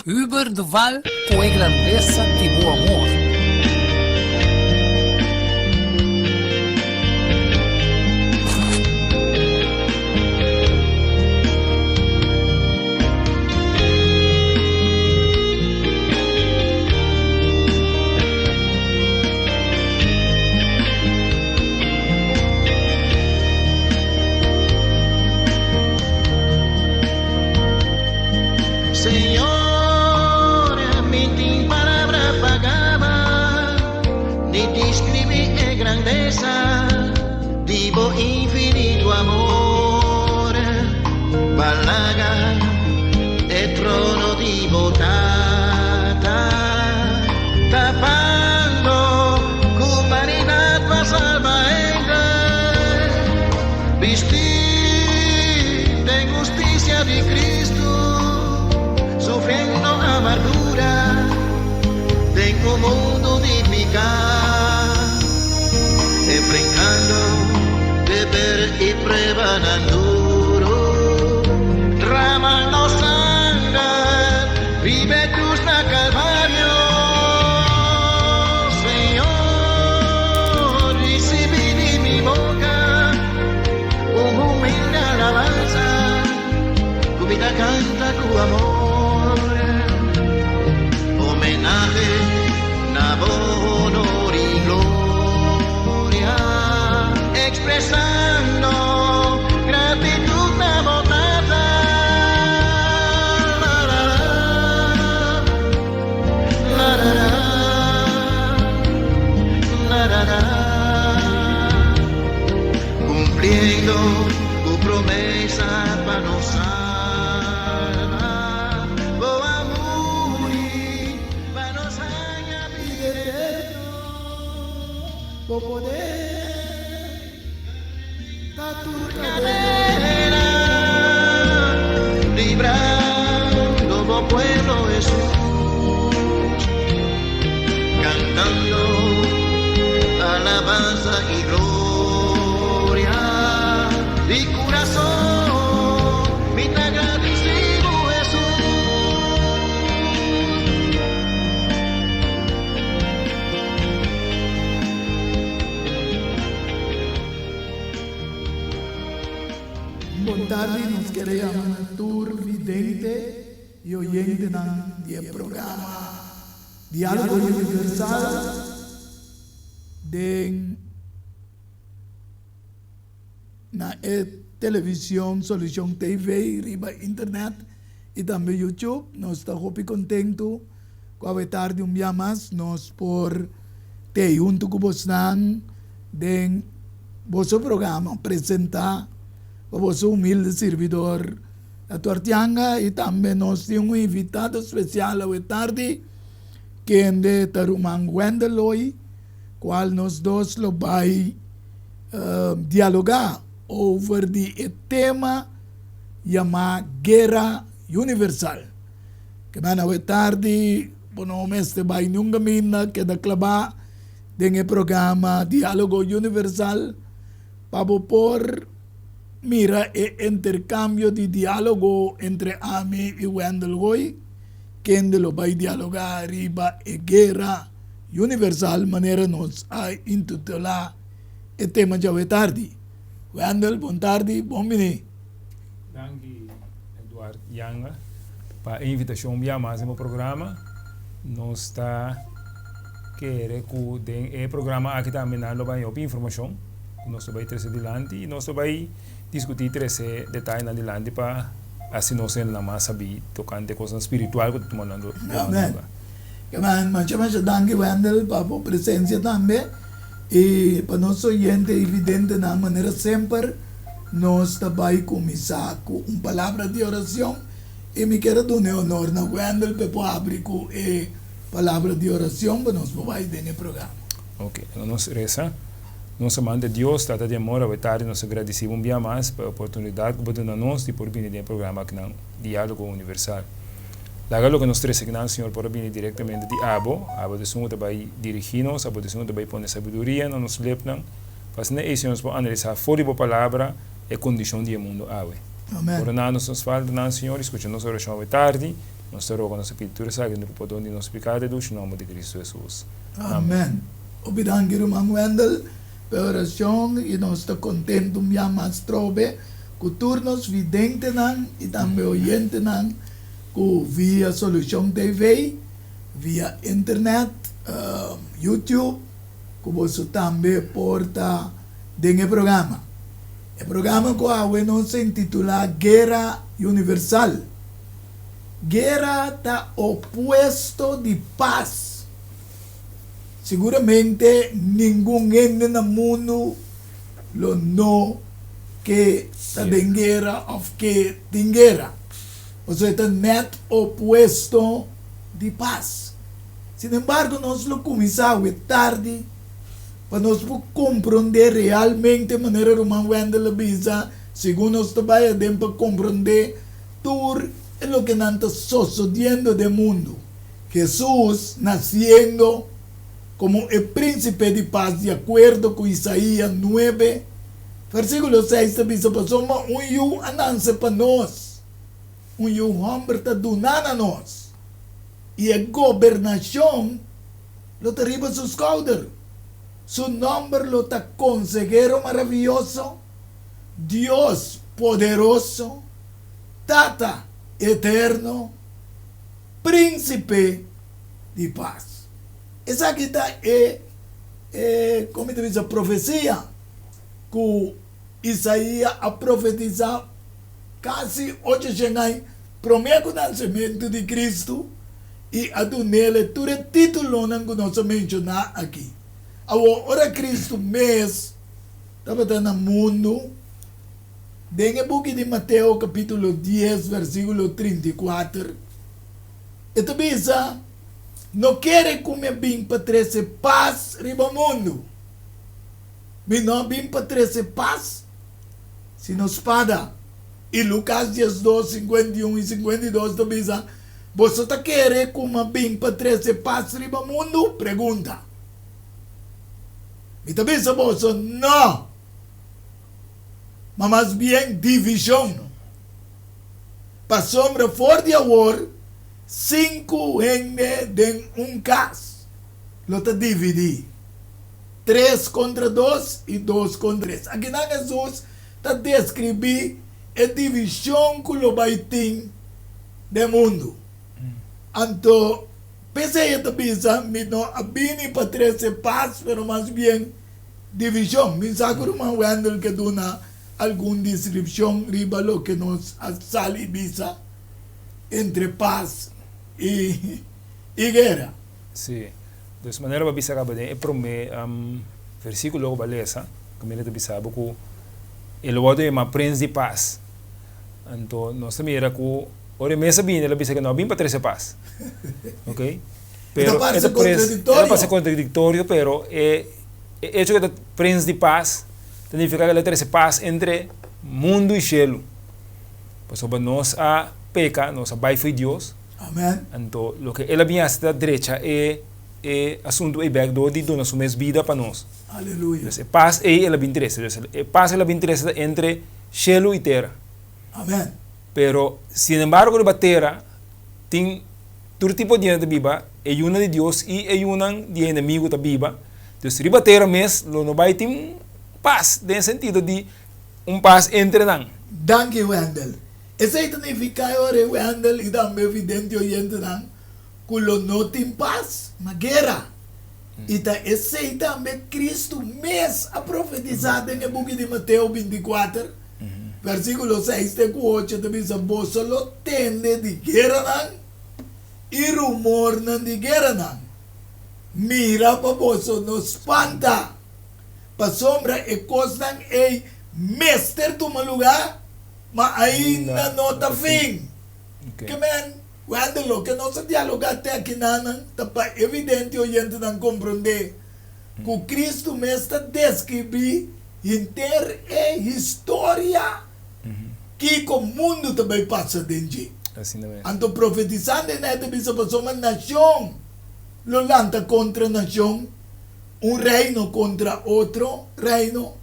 Über de val com a grandeza de bom amor. Señor, mi palabra pagaba, ni describí grandeza, divo infinito amor, balaga e trono di botata, tapando humanidad pa salvaenga, vestir de justicia de Cristo, sufriendo amargura, tengo un mundo de picar, enfrentando deber y prueba tan duro, tramando sangre, vive cruz na calvario, Señor, recibí de mi boca un humilde alabanza, comida canta tu amor, homenaje, honor y gloria, expresando gratitud na botada. La, la, la, la, la, la, cumpliendo tu promesa para nosotros. Por poder da tu cadena, librando tu pueblo Jesús, cantando alabanza y gloria, de corazón, mi agradecido Jesús. Boa tarde, nos queremos tour vidente e oyente del programa Diálogo Universal na televisão Solução TV, riba internet e também YouTube. Nós estamos muito contentes com a tarde dia mais nós por ter junto com vocês em vosso programa apresentar o vosso humilde servidor a Tuartianga e também nós temos um invitado especial a tarde que é de Tarumang Wendeloy, qual nós dois lo vai dialogar over o tema chamado Guerra Universal. Que na tarde, bueno, este vai nunca mina que da clavar den programa Diálogo Universal para por mira el intercambio de diálogo entre Ami y Wendell Goy, quien lo va a dialogar arriba e guerra universal, manera nos a intitular el tema de tarde. Wendell, buon tarde, bom mini. Danke, Eduardo Yanga, para a invitação via mais no programa. Nós está querendo que o programa aqui também não vai ter informação, nós vai trazer adiante e nós vai discutir trazer detalhes adiante para assim nós não mais saber tocante coisas espiritual que estamos falando. Muchas danke Wendell para a presença também e para nós oyente evidente na maneira sempre nós vai começar com uma palavra de oração e me quero dar honor na Wendell para abrir com a palavra de oração para nós vai ter programa. Ok, nós reza. Nós amamos Deus, trata de amor, a tarde nós agradecemos um dia mais pela oportunidade que você nos de por vir no programa aqui no Diálogo Universal. Lagalo que nós três aqui, Senhor, por vir diretamente de Abo de Senhor vai dirigir-nos, Abo de Senhor vai pôr sabedoria nos lepnan, fazendo isso nós vamos analisar fora da palavra e condição do mundo. Amén. Orando-nos nos falta, não, Senhor, escute nossa oração hoje tarde. Nós te rogamos nossa pintura sagrada no perdão de nossos pecados, em nome de Cristo Jesus. Amén. Obrigado, irmão Wendel, pela oração e nós estamos contentos já mais trobe, com turnos vidente e também oyente com via Solução TV, via internet, YouTube, que você também porta dentro programa. O programa que hoje se intitula Guerra Universal. Guerra está opuesto de paz. Seguramente nenhum ente no mundo lo não que está em guerra ou que tem guerra. Ou seja, está net opuesto de paz. Sin embargo, nós lo começamos tarde para nós compreender realmente a maneira que o irmão Wendel avisa, segundo nós trabalhamos para compreender tudo o que está sucedendo no mundo. Jesus nascendo como o príncipe de paz, de acordo com Isaías 9, versículo 6, avisa para somos yu ananse para nós, yu homem está donando a nós, e a governação lo derriba sus caudas. Su nombre lo está consejero maravilloso, Dios poderoso, Tata eterno, príncipe de paz. Essa aqui está como te diz, a profecia que Isaías a profetizar quase 800 anos, promete o nascimento de Cristo e a do nele, tudo é título que nós mencionar aqui. Agora Cristo mesmo estava no mundo. Dentro do book de Mateus, capítulo 10, versículo 34. E também não quer comer bem para trazer paz riba mundo. Mas não bem para trazer paz, sino espada. E Lucas 12, 51 e 52 também diz: você está querendo comer bem para trazer paz riba mundo? Pergunta. E também você não. Mas mais bem divisão. Para sombra forte agora, 5 gente de caso. Lo está dividir. 3 contra 2 e 2 contra 3. Aqui na Jesus está descrevendo a divisão que lo vai ter do mundo. Então, pensei que também não abini para trazer paz, mas mais bem divisão. Me sabe que o irmão Wendel que dona alguma descrição riba lo que nos sale visa entre paz e guerra. Sim. De maneira que bisa acaba de prome versículo que beleza, como ele também sabe que ele vai ter uma príncipe de paz. Então, nós também era que ora mesa bem, ele bisa que não bem para trazer paz. Ok? Pero parece contradictorio. Ele parece contradictorio, pero hecho que príncipe de paz significa que ele traz paz entre mundo e cielo. Pues sobre nós a peca, nós a baixo de Deus. Amém. Então, o que ele vinha à direita é assunto e back do de dona sua vida para nós. Aleluia. Então, paz é ele bem interessa. Paz ele bem interessa entre cielo e terra. Amém. Pero, sin embargo, a terra tem todo tipo de gente viva, é uma de Deus e é uma de inimigo da viva. Então, se a terra mesmo, não vai ter paz, no sentido de paz entre nós. Danke, Wendel. Esse significa agora, Wendel, e também evidente oyente que não tem paz, uma guerra. E esse também Cristo mesmo a profetizado no book de Mateus 24, versículo 6 e 8, também diz: você lo tende de guerra e rumor de guerra. Mira para você, não espanta. Para sombra e coisa é mestre de um lugar, mas ainda não está fim. Que men, quando lo que nós dialogar até aqui está evidente oyente não compreender que o Cristo mesmo está descrevendo inteira história que o mundo também passa dentro. Assim também. Então profetizando nessa pessoa para uma nação, lo lanta contra nação, reino contra outro reino,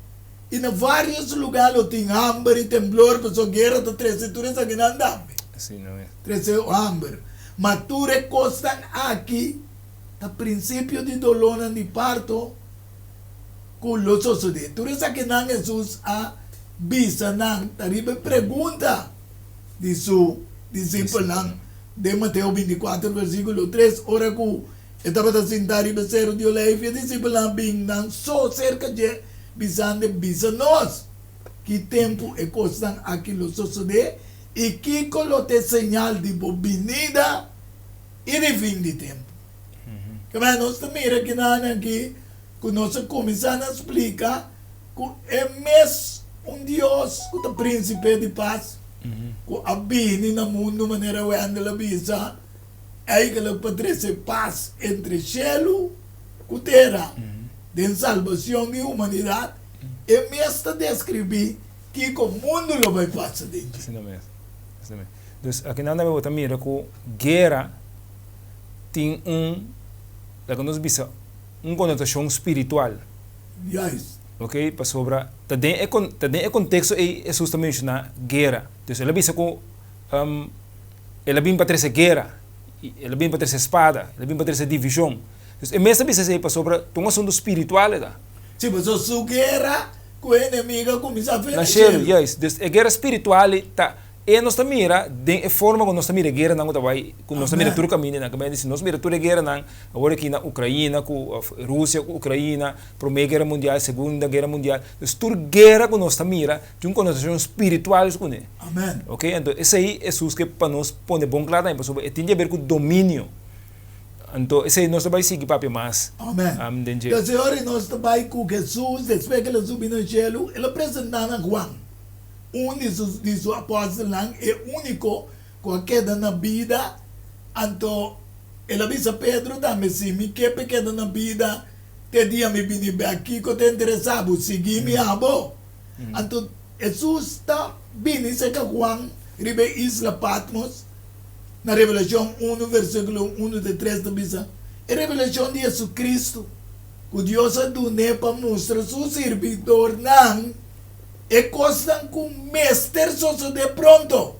E em vários lugares tem hambre e temblor, porque guerra está 13 turmas aqui não anda. Assim não é. 13 hambre. Mas tu recostam aqui, a princípio de dolor de parto, com los sucede. Tu aqui não Jesus a bisa não, tariba pergunta de su discípulo não, de Mateus 24, versículo 3, ora que estava a sentar e becer de olhar e discípulo não bem não só cerca de bisande bisa nós, que tempo é costan aquilo sucede e que colote sinal de bobinida e de fim de tempo. Que mas nós também aqui na aqui que nós começamos a explicar que é mesmo Deus que é príncipe de paz, que habita no mundo de maneira que anda bisa, aí que ele pode paz entre céu e terra, de salvação da humanidade, e mesmo descrever que o mundo não vai passar dentro. Assim não é. Assim não é. Então, aqui nada me mira que guerra tem da que nós bisa conotação espiritual. Yes. Ok? Para sobra, também é contexto e Jesus também menciona guerra. Então, ela bisa que ela vem para ter guerra, ela vem para ter espada, ela vem para ter divisão. Então, é mesmo bisa para sobra um assunto espiritual, tá? Sim, mas a sua guerra com o inimigo começa a ver. Nasceu, yes. Então, a guerra espiritual tá. E nós também mira, de forma como nós também guerra não vai, como nós também tudo caminho na caminho se nós mira tudo guerra não, agora aqui na Ucrânia, com Rússia, com Ucrânia, Primeira Guerra Mundial, Segunda Guerra Mundial, então tudo guerra que nós mira, tem uma conotação espiritual com ele. Amém. Ok, então esse aí é Jesus que para nós põe bom claro aí, porque tem a ver com domínio. Então esse aí nós vai seguir para mais. Amém. Então senhor nós vai com Jesus, depois que ele subiu no céu, ele apresenta a Juan. De seus apóstolos é único com a queda na vida. Então, ele avisa Pedro também, se me queda na vida, te dia me vim aqui, que eu te interessava, seguir-me a bo. Então, Jesus está vindo, se que Juan, ribe Isla Patmos, na Revelação 1, versículo 1 de 3, avisa, é a revelação de Jesus Cristo, que Deus a dune para mostrar seu servidor, não, e costam com o mestre de pronto.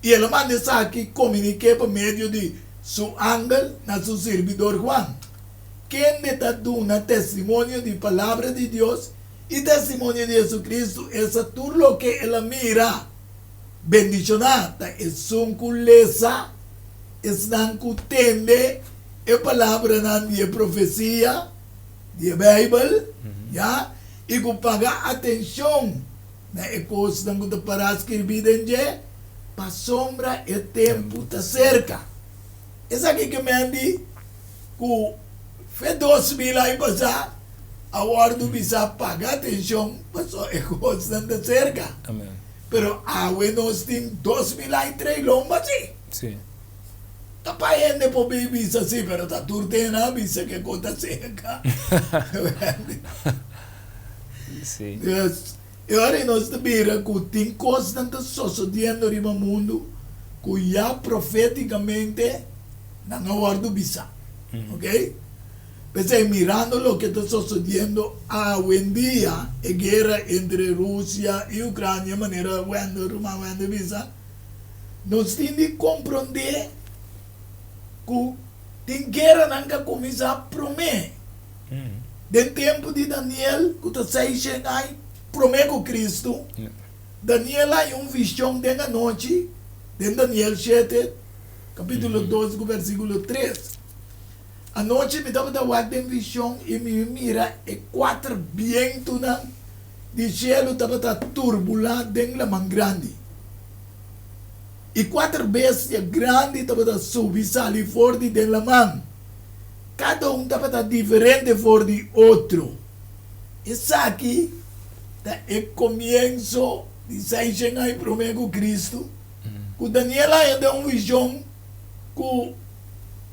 E ele manda isso aqui comunique por meio de seu ángel na seu servidor Juan. Quem está dando testemunho de palavra de Deus e testemunho de Jesus Cristo, essa tudo que ele mira, bendicionada, é um culesa, estão com tende, é palavra de profecia, de Bíblia, já? E que pagar atenção na coisa que para escrever em para sombra e tempo está cerca. Essa aqui que me andi que foi 2000 anos passar, agora do bisa pagar atenção para a coisa está cerca. Amém. Pero awe nós tem 2000 anos 3 lomba assim. Sim. Tá paiendo por bisa assim, pero tá turtena bisa que conta cerca. Sim. Yes. E ora nós também que tem constante sucedendo no mundo que já profeticamente não guardo bisa. Ok? Pensei mirando lo que está sucedendo hoy en día, a guerra entre Rusia y Ucrania, manera cuando Roma cuando visa, nos tiene que comprender que tem guerra nunca começa a prometer. Del tempo de Daniel, que está 6 anos, promete com Cristo. Daniel hay visão de la noite, de Daniel 7, capítulo 12, versículo 3. A noite me estava dando uma visão e me mira e 4 vientos de céu estava turbulando dentro da mão grande. E 4 bestias grandes estavam subir sair forte dentro da mão. Cada um estava diferente fora de outro. Isso aqui é o começo de 6 anos para com Cristo. Que Daniel ainda uma visão que o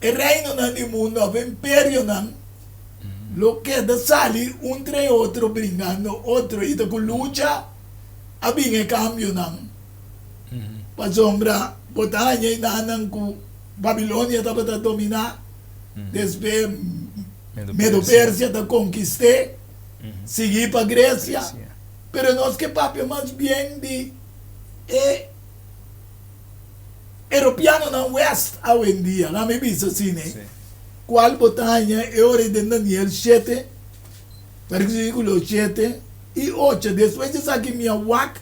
reino do mundo, o império, lo que da sali um entre outro brincando, outro e com luta, havia cambio para sombra, batalha e com Babilônia estava a dominar. Depois Medo-Pérsia está conquistar seguir para Grecia. Grecia. Pero nós que papo mais bem de europeano na West hoje em dia, lá me visa assim, né? Sim. Qual botanha é hora de Daniel 7, versículo 7 e 8. Depois de aqui minha wak,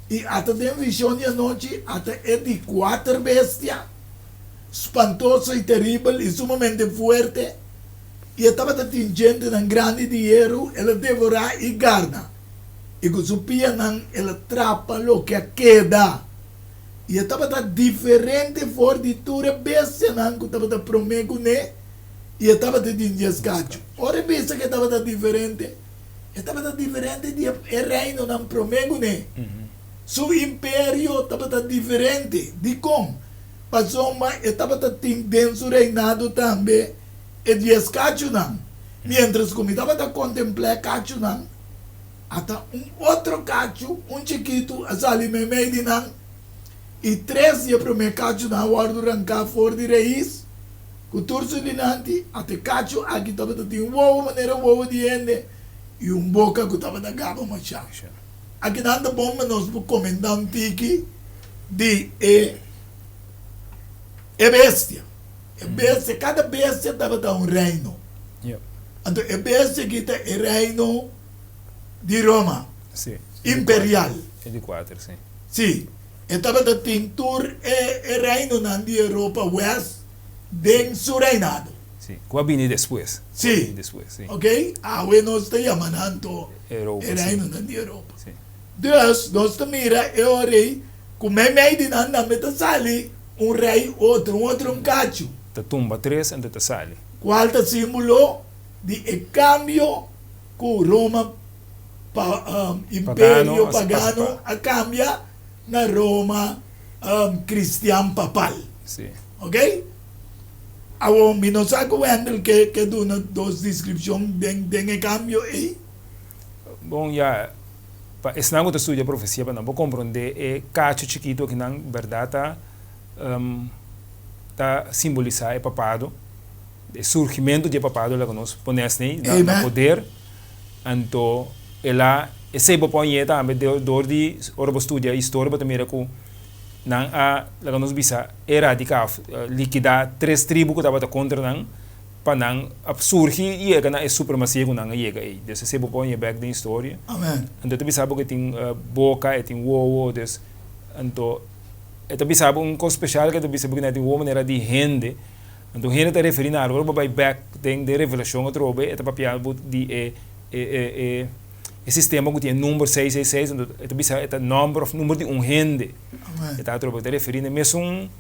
e até tem visão de noite, até é de 4 bestias, espantoso e terrível e sumamente forte, e estava atingindo um grande dinheiro, ela devorar e guarda. E com sua pia, ela trapa o que queda. E estava diferente forditura bestia, que estava promego, né? E estava de descacho. Ora, pensa que estava diferente. Estava diferente de reino, não promego, né? Su império estava diferente. De como? Passou, mas estava tendo su reinado também. E descacho, não. Mientras que estava contemplar cacho, não. Até outro cacho, chiquito, a sali me meio, não. E 3 dias para o meu cacho, não, arrancar fora de raiz. O turso de nanti, até cacho, aqui estava tendo maneira de ende, e boca que estava da gaba machado. Aqui nada bom, mas nós vamos comentar um tique de bestia. Bestia, cada bestia estava um reino. Yep. Então, bestia que está o reino de Roma, Sim. imperial. É de 4, sim. Sim, estava tendo o reino de Europa West, de su reinado. Sim. Qual vini depois? Sim. Depois, sim. Ok? Ahora nós estamos chamando Europa, o reino de Europa. Sim. Deus, nós mira o rei, como é meio de nada, mas sali rei, outro cacho. Ta tumba 3 e ta sali. Qual é o símbolo de cambio com Roma, império pagano, a cambia na Roma cristiano papal. Sim. Ok? Agora, me não sabe que do na dos descrição de cambio aí. Bom, já, esse não é estudo a profecia, para não compreender é cacho chiquito que na verdade tá simbolizar o papado, o surgimento do papado lá que nós ponemos no poder, então ela esse papel também dor de ora estudia história para mira com não a lá que nós bisa erradicar liquidar 3 tribos que estava contra não para não surgir e é na supremacia que não chega aí desse esse papel back da história. Amen. Então tu bisa que tem boca, tem wowo, des então tu bisa coisa especial que tu bisa que tem uma maneira de rende. Então gente está referindo a agora vai back tem de revelação outro obe é papel de o sistema que tem número 666, então bisa é número de rende. Está trobo te referindo mesmo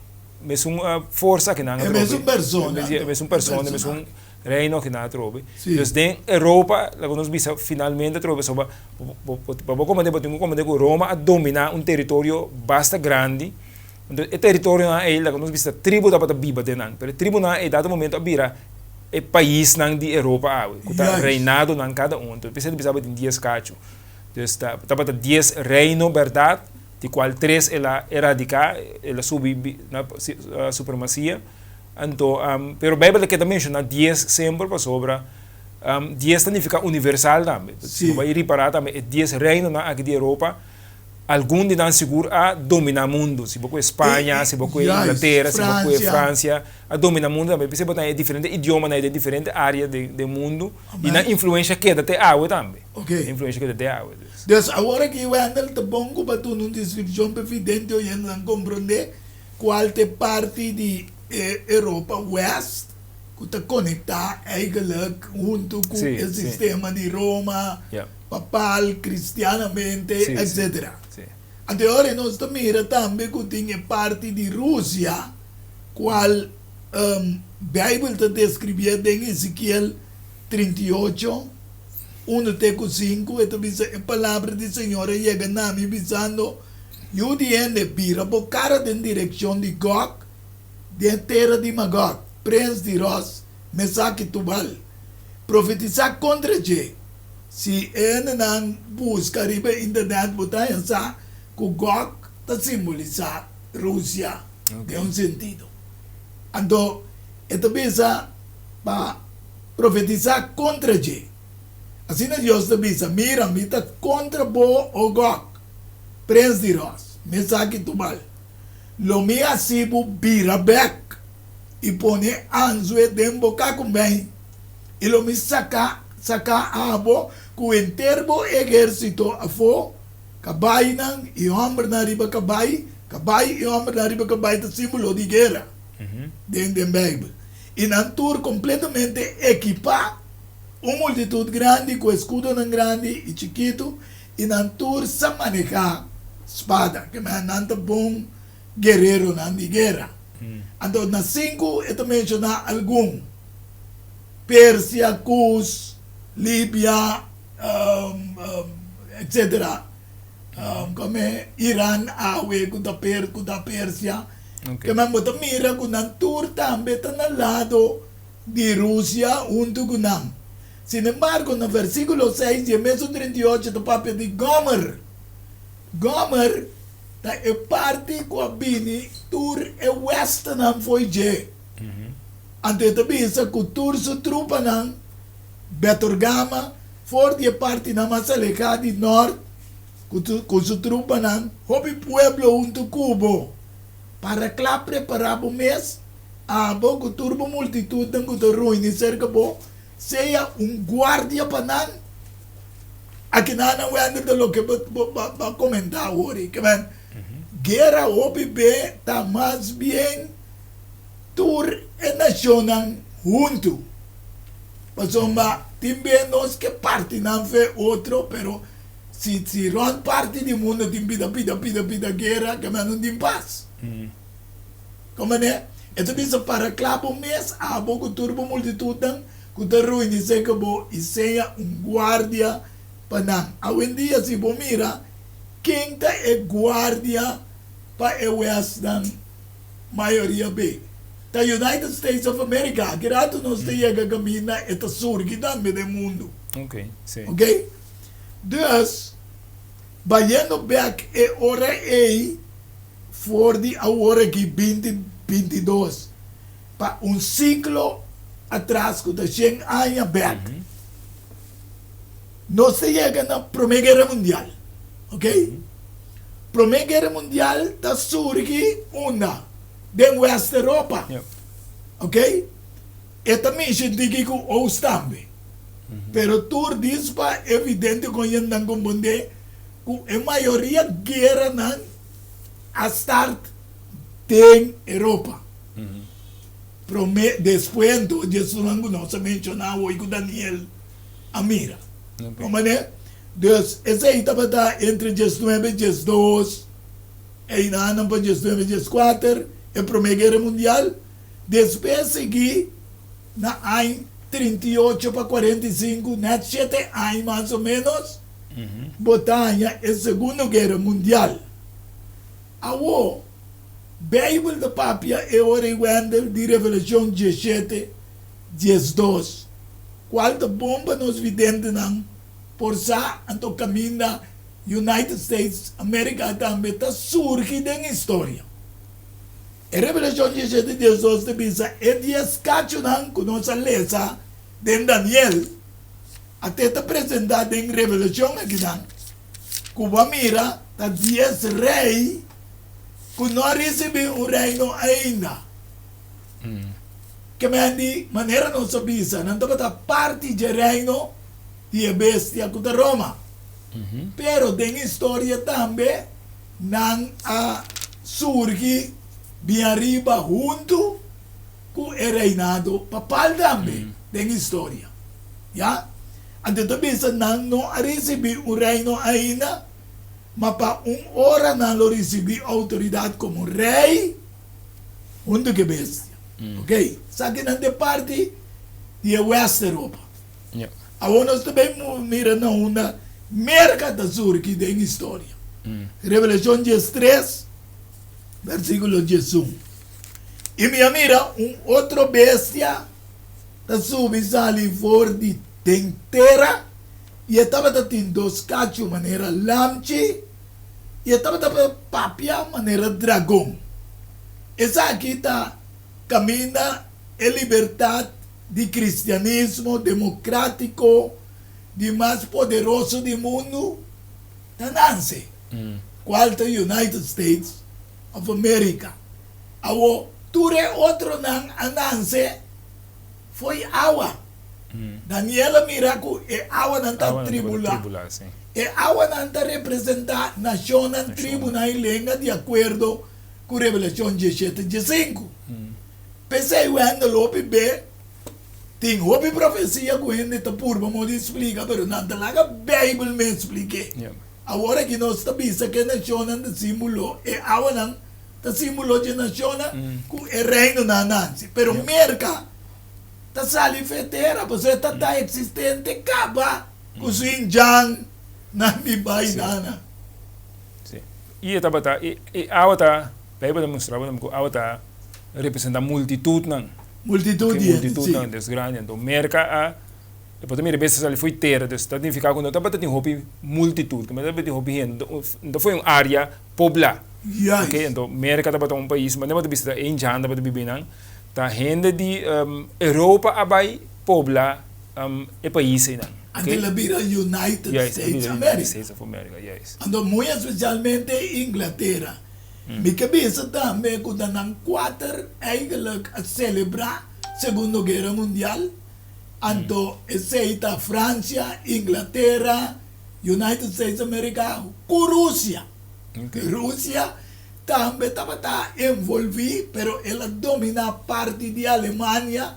força que não é mesmo persona. Mesmo persona, mesmo reino que não trobo. Então tem Europa, lá nós bisa finalmente trobo sobre para como de Roma a dominar território bastante grande. Então o território é lá nós bisa tribo da para biba de não, pero tribo na é dado momento a bira é país não de Europa que está reinado não cada então precisa de 10 cacho. Então está para 10 reino verdade de qual 3 ela erradicar ela subir na supremacia. Então pero Bíblia que também menciona 10 sempre para sobra 10 significa universal também. Se vai reparar também 10 reino na aqui de Europa algum de nós seguro a dominar o mundo. Se você Espanha, se você Inglaterra, se você França, a dominar o mundo também. Se você tem diferente idioma, né, de diferente área do mundo. E na influência que até água também. Ok. Influência que até água. Então, agora que eu ando, tá bom que tu não descrição evidente, eu não compreender qual é parte de Europa West que está conectada junto com o sistema de Roma, papal, cristianamente, etc. Agora nós também também que tem parte de Rússia, qual Bíblia está descrevendo em Ezequiel 38, 1-5, e a palavra do Senhor chega a mim dizendo, eu diante vira por cara em direção de Gog, de terra de Magog, príncipe de Ros, Mesaque e Tubal, profetizar contra ti. Se ele não busca riba internet, botar essa que o Gog está simbolizar Rússia, em sentido. Então, esta pensa para profetizar contra ti. Assim na Deus te bisa, mira, mita contra bo o gok, prens di ros, mesaki tubal. Lo mi asibu bira back, e pone anzue dembo kakumbay, e lo mi saka abo, ku enterbo exército afo, kabay nang e homem na riba kabay e homem na riba kabay, ta símbolo de guerra, dentro da Bíblia. E na tour completamente equipado, uma multitud grande, com escudo grande e chiquito, e na tour sa manejar espada, que me nanta bom guerreiro na guerra. Então, na 5, eu menciona algum. Pérsia, Cus, Líbia, etc. Como Irã, Awe, kuda Pérsia. Que me mira que na tour também está no lado de Rússia, junto com nam. Sin embargo, no versículo 6 de Êxodo 38, do papel de Gomer. Gomer é parte com a bini, tur é west nam foi je. Ante tabisa que tur su trupa nam, Betorgama, for de parte na Masaleca de norte, com su trupa nam, hobi pueblo junto Cubo. Para que lá preparar o mês, a boa turbo multitud que te ruine cerca bo, seja guardia para nan. Aqui não é nada do que vou comentar hoje, que man, guerra OPB está mais bem tur e nacional junto. Passomba, também nós que parte não vê outro, pero se ron parte do mundo tem pida guerra, que man não tem paz. Como é? Então isso para claro mês a pouco turbo multitud que te ruine se acabou e seja guardia para não. Hoje em dia se você mira quem tá é guardia para o West da maioria B. Da United States of America, que rato nós chega a caminhar e tá surgindo do mundo. Ok, sim. Ok? Dus, bayendo back e ora ei for die hora que 2022 para ciclo atrás que está 100 anos back. Nós chegamos na Primeira Guerra Mundial, ok? Primeira Guerra Mundial está surgindo uma da West Europa, ok? E também se diz que o Ost também. Pero tur diz para evidente que a gente não compreende que a maioria guerra não a start tem Europa. Depois, então, Jesus não se mencionava hoje com Daniel Amira. Como é? Então, esse aí estava entre Jesus 9 e Jesus 2, e na ano para Jesus 9 e Jesus 4, a Primeira Guerra Mundial. Depois, segui, na ano 38 para 45, na 7 anos mais ou menos, botanha a Segunda Guerra Mundial. Awo, Bíblia da Papia é original de Revelação 17, 12. Qual da bomba nos vidente não, por sa, anto caminha United States, América também está surgindo em história. A Revelação 17, 12 te bisa, é de escacho não, que nós lesa, de Daniel, até está apresentado em Revelação aqui não. Cuba mira, está 10 reis, que não recebeu o reino ainda. Que de maneira não sabia, não estava parte do reino de bestia que da Roma. Pero tem história também, não a surge bem arriba junto com o reinado papal também. Tem história. Já? Então também não recebeu o reino ainda, mas para hora não recebi autoridade como rei, junto com bestia. Ok? Sabe que não tem parte de West Europa. Agora nós também miramos uma América do Sul que tem história. Revelação 13, versículo 11. E me mira outro bestia da subisali for de terra e estava tendo dos cachos maneira lamchi e estava tendo papia maneira dragão. Essa aqui está caminha a liberdade de cristianismo democrático de mais poderoso do mundo, tá Nancy. Qual é United States of America. Awo, ture outro nan Nancy, foi awa. Daniela Miracu é awa nanta tribula. Sim. É awa nanta representar nacional tribunal lenga de acordo com Revelação 17 e 5. Pensei o ano lopi be, tem hopi profecia com ele tá purba mo de explica, pero nanta laga Bible me explique. Yeah. Agora que nós está vista que nacional de símbolo é awa nan ta símbolo de nacional com é reino na Nancy, pero merca ta sali fetera, você tá existente caba com Xinjiang na mi bainana. Sim. E a tabata, e a outra, daí para mostrar, a outra representa a multitud não. Multitud Que de multitud não, des grande. Então, merca a, depois também vezes ali foi terra, des tá tem ficar quando tabata tem hobby multitud, que mas tem hobby então foi uma área poblada. Yes. Okay, então merca tabata um país, mas não bisa em janda tabata bibinang, tá gente de Europa abai pobla e país não. Ante la bira United Yes, States United America. States of America, yes. Ando muy especialmente Inglaterra. Mi cabeça também quando não quatro eigenlijk a celebrar Segunda Guerra Mundial. Anto aceita França, Inglaterra, United States America, com Rússia. Okay. Rússia também estava envolvida, pero ela domina parte de Alemanha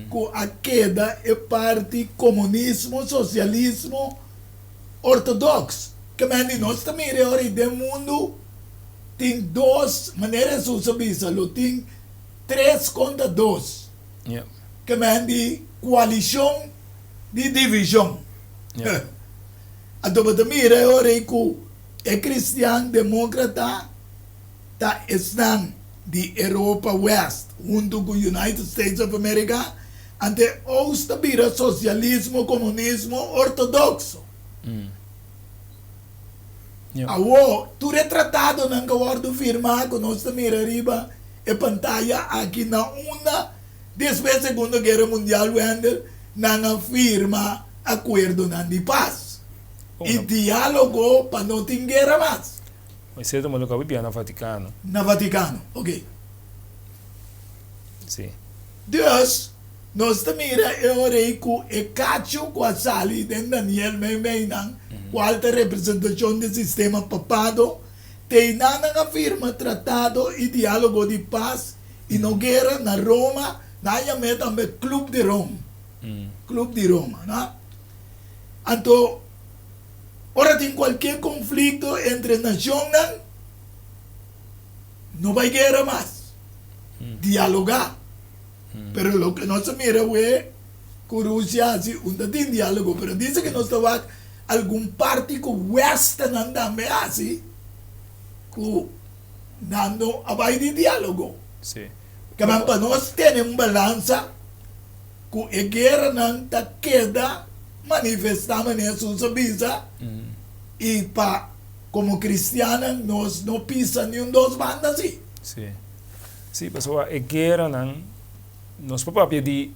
com a queda e parte comunismo, socialismo ortodoxo. Que mandi nós também reori do mundo tem duas maneiras de usar isso, tem 3 contra 2. Yeah. Que mandi coalição de divisão. Yeah. Então, também reori que é cristiano democrata tá estão de Europa West, junto com United States of America, ante ousta vira socialismo, comunismo ortodoxo. Yeah. Awo, tu retratado ng kawardo firma, kung nós também arriba, e pantalla aqui na una, después Segunda Guerra Mundial, wender, na firma acordo na de paz. E diálogo para não ter guerra mais. Mas certo, mas nunca vi na Vaticano. Na Vaticano, ok. Sim. Deus, nós também orei com e cacho com a sali de Daniel Meinan, qual a representação do sistema papado, tem na firma tratado e diálogo de paz e não guerra na Roma, na também Clube de Roma. Clube de Roma, não? Então, ora tem qualquer conflito entre nações, não vai guerra mais. Dialogar. Pero lo que no se mira es que Rusia hace un diálogo, pero dice que no estaba algún parte que Western andame así, que dando abai de diálogo. Sim. Que para nós tem uma balança que a guerra não está queda manifestando nessa visa e para como cristiana nós não pisa nenhum dos bandas assim. Sim. Sim, pessoal, a guerra não nós papapia de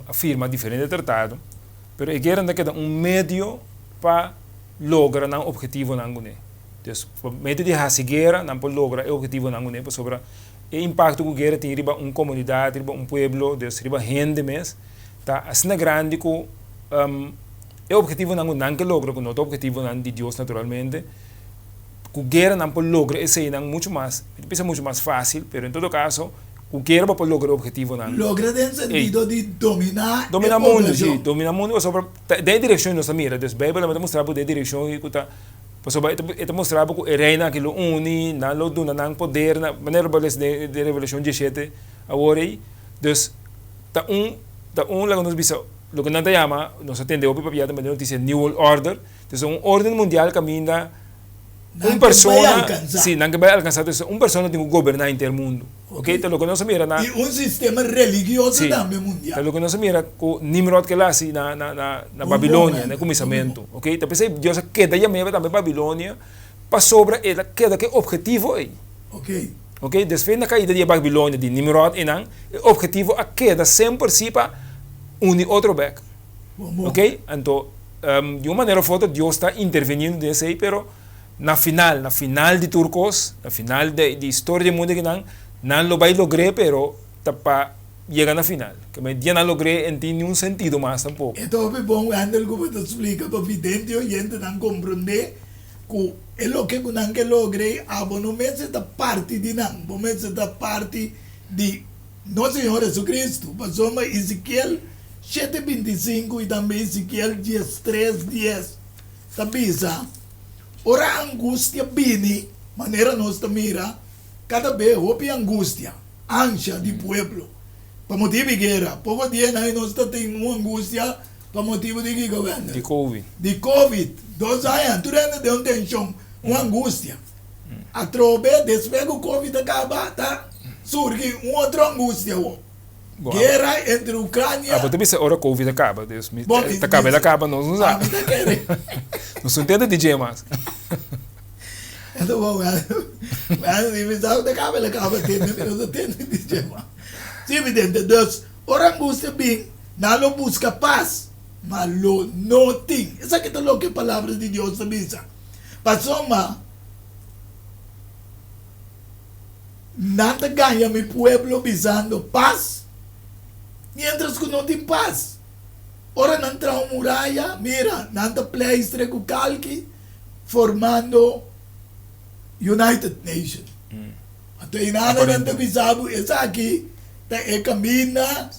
afirma diferente tratado, pero a guerra não queda meio para lograr um objetivo não gune. Então, meio de fazer guerra não pode lograr o objetivo não gune, por sobre o impacto que a guerra tem riba comunidade, riba pueblo, riba gente mesmo, tá assim grande que o objetivo não que logra com o objetivo não de Deus naturalmente, que a guerra não pode lograr esse não muito mais, pensa muito mais fácil, pero em todo caso o guerra para lograr o objetivo não. Logra no sentido de dominar o mundo, sim, dominar o mundo sobre de direção nossa mira, dus Bíblia me mostrar por de direção e que tá sobre ele mostrar que o reina que lo une, na lo dona nang poder na maneira de revelação 17 agora, dus tá lá nos bisa lo que não te chama, nos atendeu para piada também notícia New World Order, dus ordem mundial caminha persona, sim, não vai alcançar, dus persona tem que governar inteiro mundo. Okay, então lo nós mira na e sistema religioso também mundial. Então lo nós mira com Nimrod que lá assim na Babilônia, no começamento. Okay, então pensei Deus queda já mesmo também Babilônia para sobre ela queda que objetivo é. Okay. Okay, desde na caída de Babilônia de Nimrod e não, o objetivo a queda sempre para unir outro back. Okay, então de uma maneira ou outra, Deus está intervenindo nesse aí, pero na final de Turcos, na final de história do mundo que não lo vai lograr, pero tá para chegar na final. Que mas dia não logrei em nenhum sentido mais tampouco. Então, é bom, Andel, como te explica, para vidente e gente não compreender que é o que não que logrei, não é da parte de não, não é da parte de nosso Senhor Jesus Cristo. Passou a Ezequiel 7:25 e também Ezequiel 10:3-10. Sabe, ora a angústia vini, maneira nós mira, cada vez houve angústia, ansia de pueblo. Para motivo de guerra, pouco dia nós temos uma angústia para motivo de que governo? De Covid. De Covid. 2 anos, tudo ainda deu tensão, uma angústia. A trobe, depois que o Covid acaba, tá? Surge uma outra angústia. Guerra entre Ucrânia. Você pensa, ora Covid acaba, Deus me. Acaba, nós não sabemos. Não se entende DJ mais. Então, bom, acaba, tem DJ mais. Sim, evidente, então, ora angústia bem, não busca paz, mas não tem. Essa aqui é o que a palavra de Deus diz. Passou, mas nada ganha meu pueblo visando paz, mientras que não tem paz. Ora não entra uma muralha, mira, nada place com calque, formando United Nations. Até nada não visado, essa aqui camina,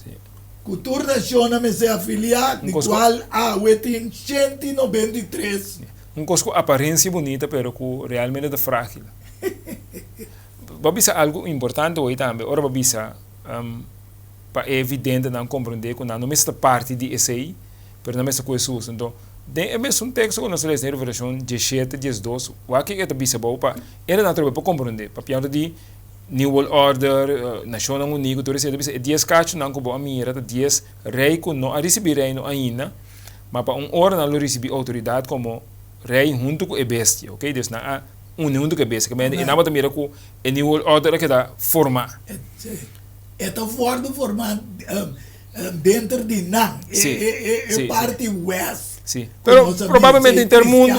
cultura nacional me se afiliar, de qual tem 193. Coisa aparência bonita, pero que realmente é frágil. Babisa algo importante hoje também. Ora babisa para evidente não compreender que não é parte de esse, pero não é coisa. Então, é mesmo texto que nós lemos na versão 17, 12. O que é babisa bom para ele não para compreender. Para pior de New World Order, Nacional Unido, tudo isso. 10 cachos não como a mira, 10 rei que não a receber reino ainda, mas para hora não receber autoridade como rei junto com a bestia, ok? Então, não há junto com a bestia. E não mira que a New World Order que dá forma. Está formado dentro de não. É parte west. Sim, pero provavelmente intermundo,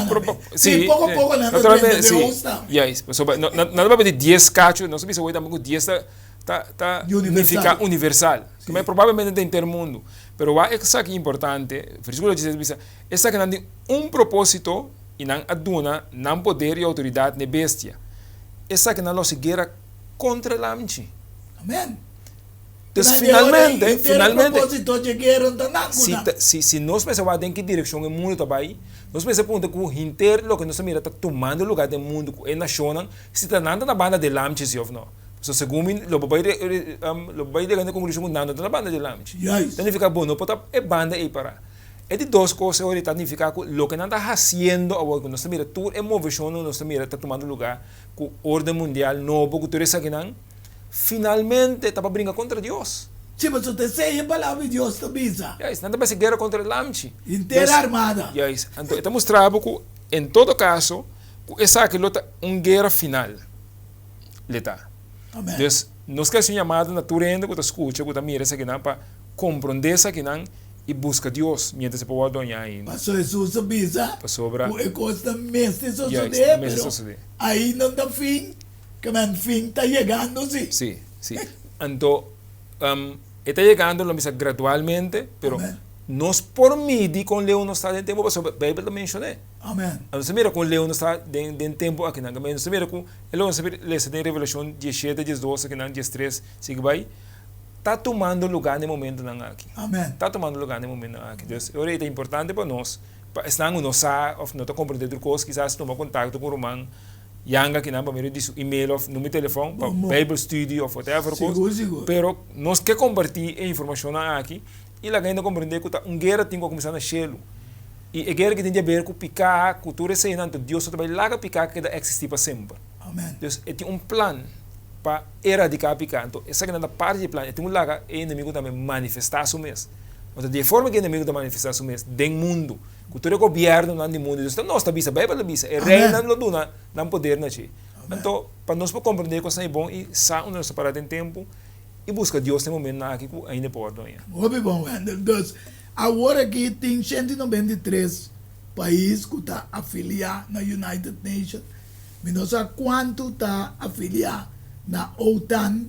sim, pouco a pouco naturalmente, sim, yes, não vai ter 10 cachos, não sei se hoje também 10 tá universal, mas provavelmente intermundo, pero o que é importante, versículo 16 diz, que não tem propósito e não aduna, não poder e autoridade de bestia, que não se guerra contra a mente. Amém. Então, finalmente, se nós pensamos em que direção o mundo está aí, nós pensamos que o inteiro que nós estamos tomando o lugar do mundo, é nacional, se está nada na banda de lamches, ou não. So, segundo lo vai de conclusão nada na banda de lamches. Então, fica bom, não pode é banda aí para. É de duas coisas, ahorita significa que o que não está fazendo agora, nós estamos tudo é movição, nós estamos tomando lugar, com a ordem mundial novo, que tudo isso aqui não. Finalmente está para brincar contra Deus. Sim, mas você sei a palavra de Deus também. Yes, não vai ser guerra contra o lamche. Inteira armada. Yes, então está mostrando que em todo caso, essa aqui é uma guerra final. Leta. Amém. Então, nós queremos chamar na turenda que escuta, que mira essa aqui para compreender essa aqui e busca Deus, mientras se pode donhar ainda. Pastor Jesus sabia. Pastor. O coisa mestre suceder, pero aí não dá fim. Que o fim está chegando, sim. Sim. Então, está chegando gradualmente, pero nós por medir com Leão não está em tempo, porque a Bíblia menciona. Amém. Nós mira com Leão não está em tempo aqui, nós mira com Leão em Revelação 17, 12, que não 13, sigue vai, está tomando lugar no momento aqui. Amém. Está tomando lugar no momento aqui. Então, é importante para nós, se não sabe, ou não está compreendendo coisas, quizás tomar contato com o Romão. Yanga que não para diz e-mail ou número de telefone para Bible Study ou whatever seguro. Pero nós que compartilhar a informação aqui e lá ainda compreender que uma guerra tem que começar na chelo e a guerra que tem a ver com picar, cultura seinante, Deus também lá picar que deve existir para sempre. Amém. Então é um plano para erradicar picar. Então essa que é a parte do plano, é um lugar o inimigo também manifestar o mês. Então de forma que o inimigo também manifestar o mês dentro do mundo. Cultura governo no mundo, então nós também sabemos a Bíblia, é rei não poder na chi. Então, para nós compreender que é bom e sair nós parar em tempo e buscar Deus no momento que ainda pode. Muito bom, então agora aqui tem 193 país que está afiliado na United Nations, mas não sabe quanto está afiliado na OTAN,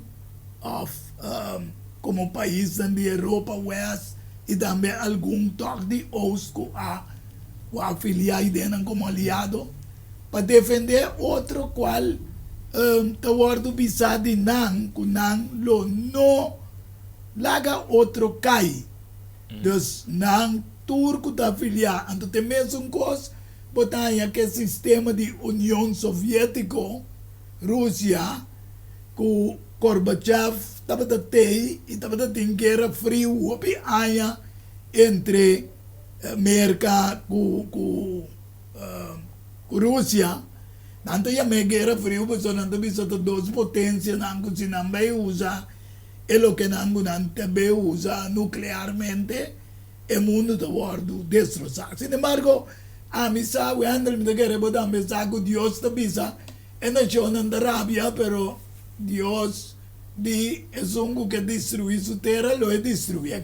como país da Europa West, e também algum toque de Ost que a afiliado dentro como aliado, para defender outro qual está guardo bisa de nan, que nan lo no laga outro cai. Dus nan turco da afiliado, então tem mesmo coisa, botar aquele sistema de União Soviética, Rússia, que Gorbachev estava e estava tendo guerra fria entre América e Rússia. Nanto ya me guerra fria, porque nanto bisa duas potências, nanto se não vai usar, e lo que nanto também usa nuclearmente, o mundo está sendo destroçado. Sin embargo, a mim sabe, André me quer botar pensar que Deus está bisa, e nação da Arábia, pero Deus di es un que destruir su tierra, lo destruye.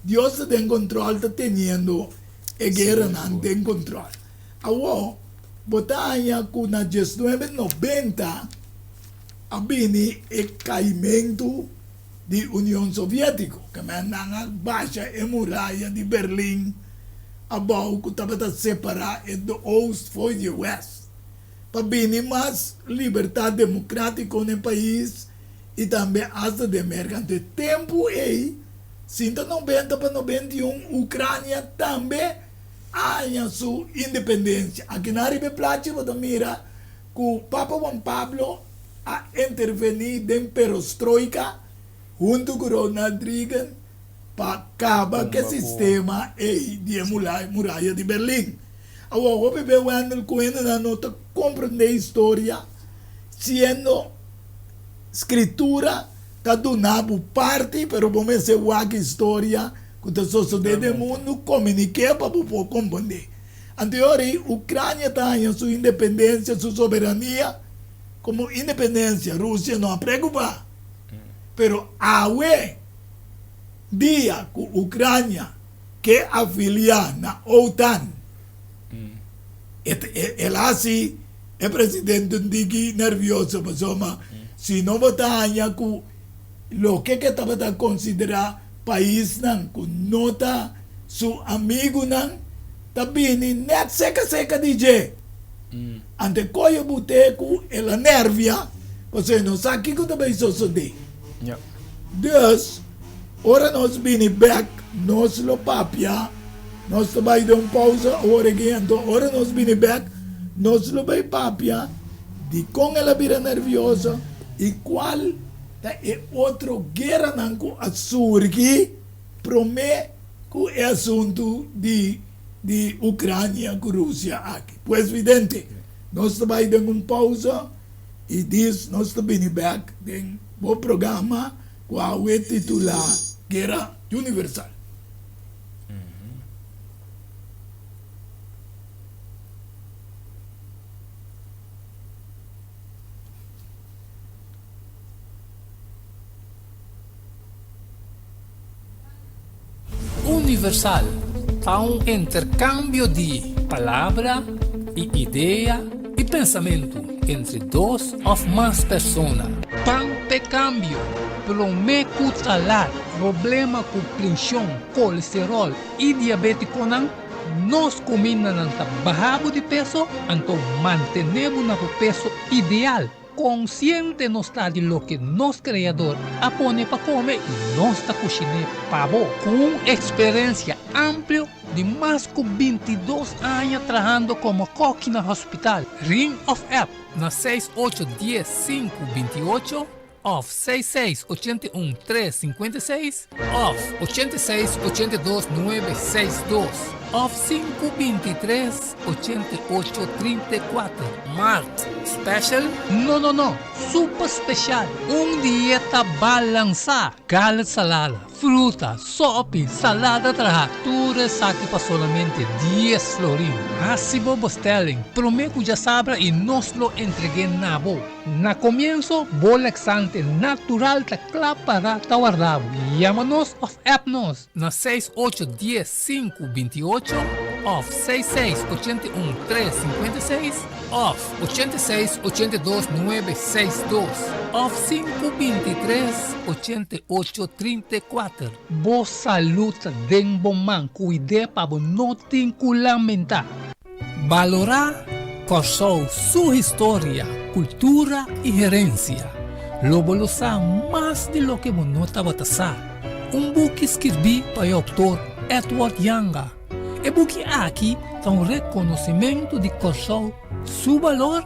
Dios está en control, está teniendo e guerra en control. Ahora, botanya que na 1990 abini el caimiento de Unión Soviética, que na baixa e muralha de Berlim, abau que estava separar do Ost foi de West. Para bini mais liberdade democrática no país e também hasta de América. De tempo aí, 190 para 91, Ucrânia também há sua independência. Aqui na Ribe Plata, você mira que o Papa Juan Pablo a intervenir em perestroika junto com Ronald Reagan para acabar com o sistema de muralha de Berlim. Agora, o bebê Wendell Cohen na nota compreender a história, sendo escritura está donando parte, pero vamos ser a história que está sucedendo no mundo, comunicar para poder compreender. Anteriormente, a Ucrânia está em sua independência, sua soberania, como independência, Rússia não preocupa. Pero ahora, dia que a Ucrânia quer afiliar na OTAN, ela assim, é presidente de nervioso, mas se não botar que lo que estava a considerar país não, que nota seu amigo não, também net seca DJ. Ante coio boteco, ela nervia, você não sabe o que também sucede. Dus, ora nós vini back, nós lo papia, nós também deu pausa, ora nós vini back, nós lo vai papia, de com ela vira nerviosa, e qual é outro guerra nanco a surgir, promete que é assunto de Ucrânia com Rússia aqui. Pois evidente, nós também damos pausa e diz, nós também back, tem bom programa, qual é titular Guerra Universal. Universal há um intercâmbio de palavra e ideia e pensamento entre duas ou mais pessoas. Tanto cambio, prometo salar, problema com pressão, colesterol e diabetes nós comemos bajado de peso, então mantenemos no peso ideal. Consciente não está de lo que nosso criador apone para comer e nós está cozinhando pavo com experiência ampla de mais de 22 anos trabalhando como coque no hospital. Ring of App na 6810-528 of 6681-356 of 8682-962 of 523-8834. Mart Special? No. Super Special. Dieta balança. Gallet salada, fruta, sopa, salada tudo aqui para solamente 10 florins. Assim vos telling, prometo já sabra e nos lo entreguei na boa. Na comienzo, bolexante natural ta para guardado. Llámanos of appnos na 6810-528 of 6681-356 of 8682-962 of 523-8834. Boa saúde den bom man, cuide para não ter que lamentar. Valorar Corsou sua história, cultura e herência. Lobo lo sa mais de lo que não estava a book escrevi para o autor Edward Yanga. E book aqui é reconhecimento de Corsou, seu valor,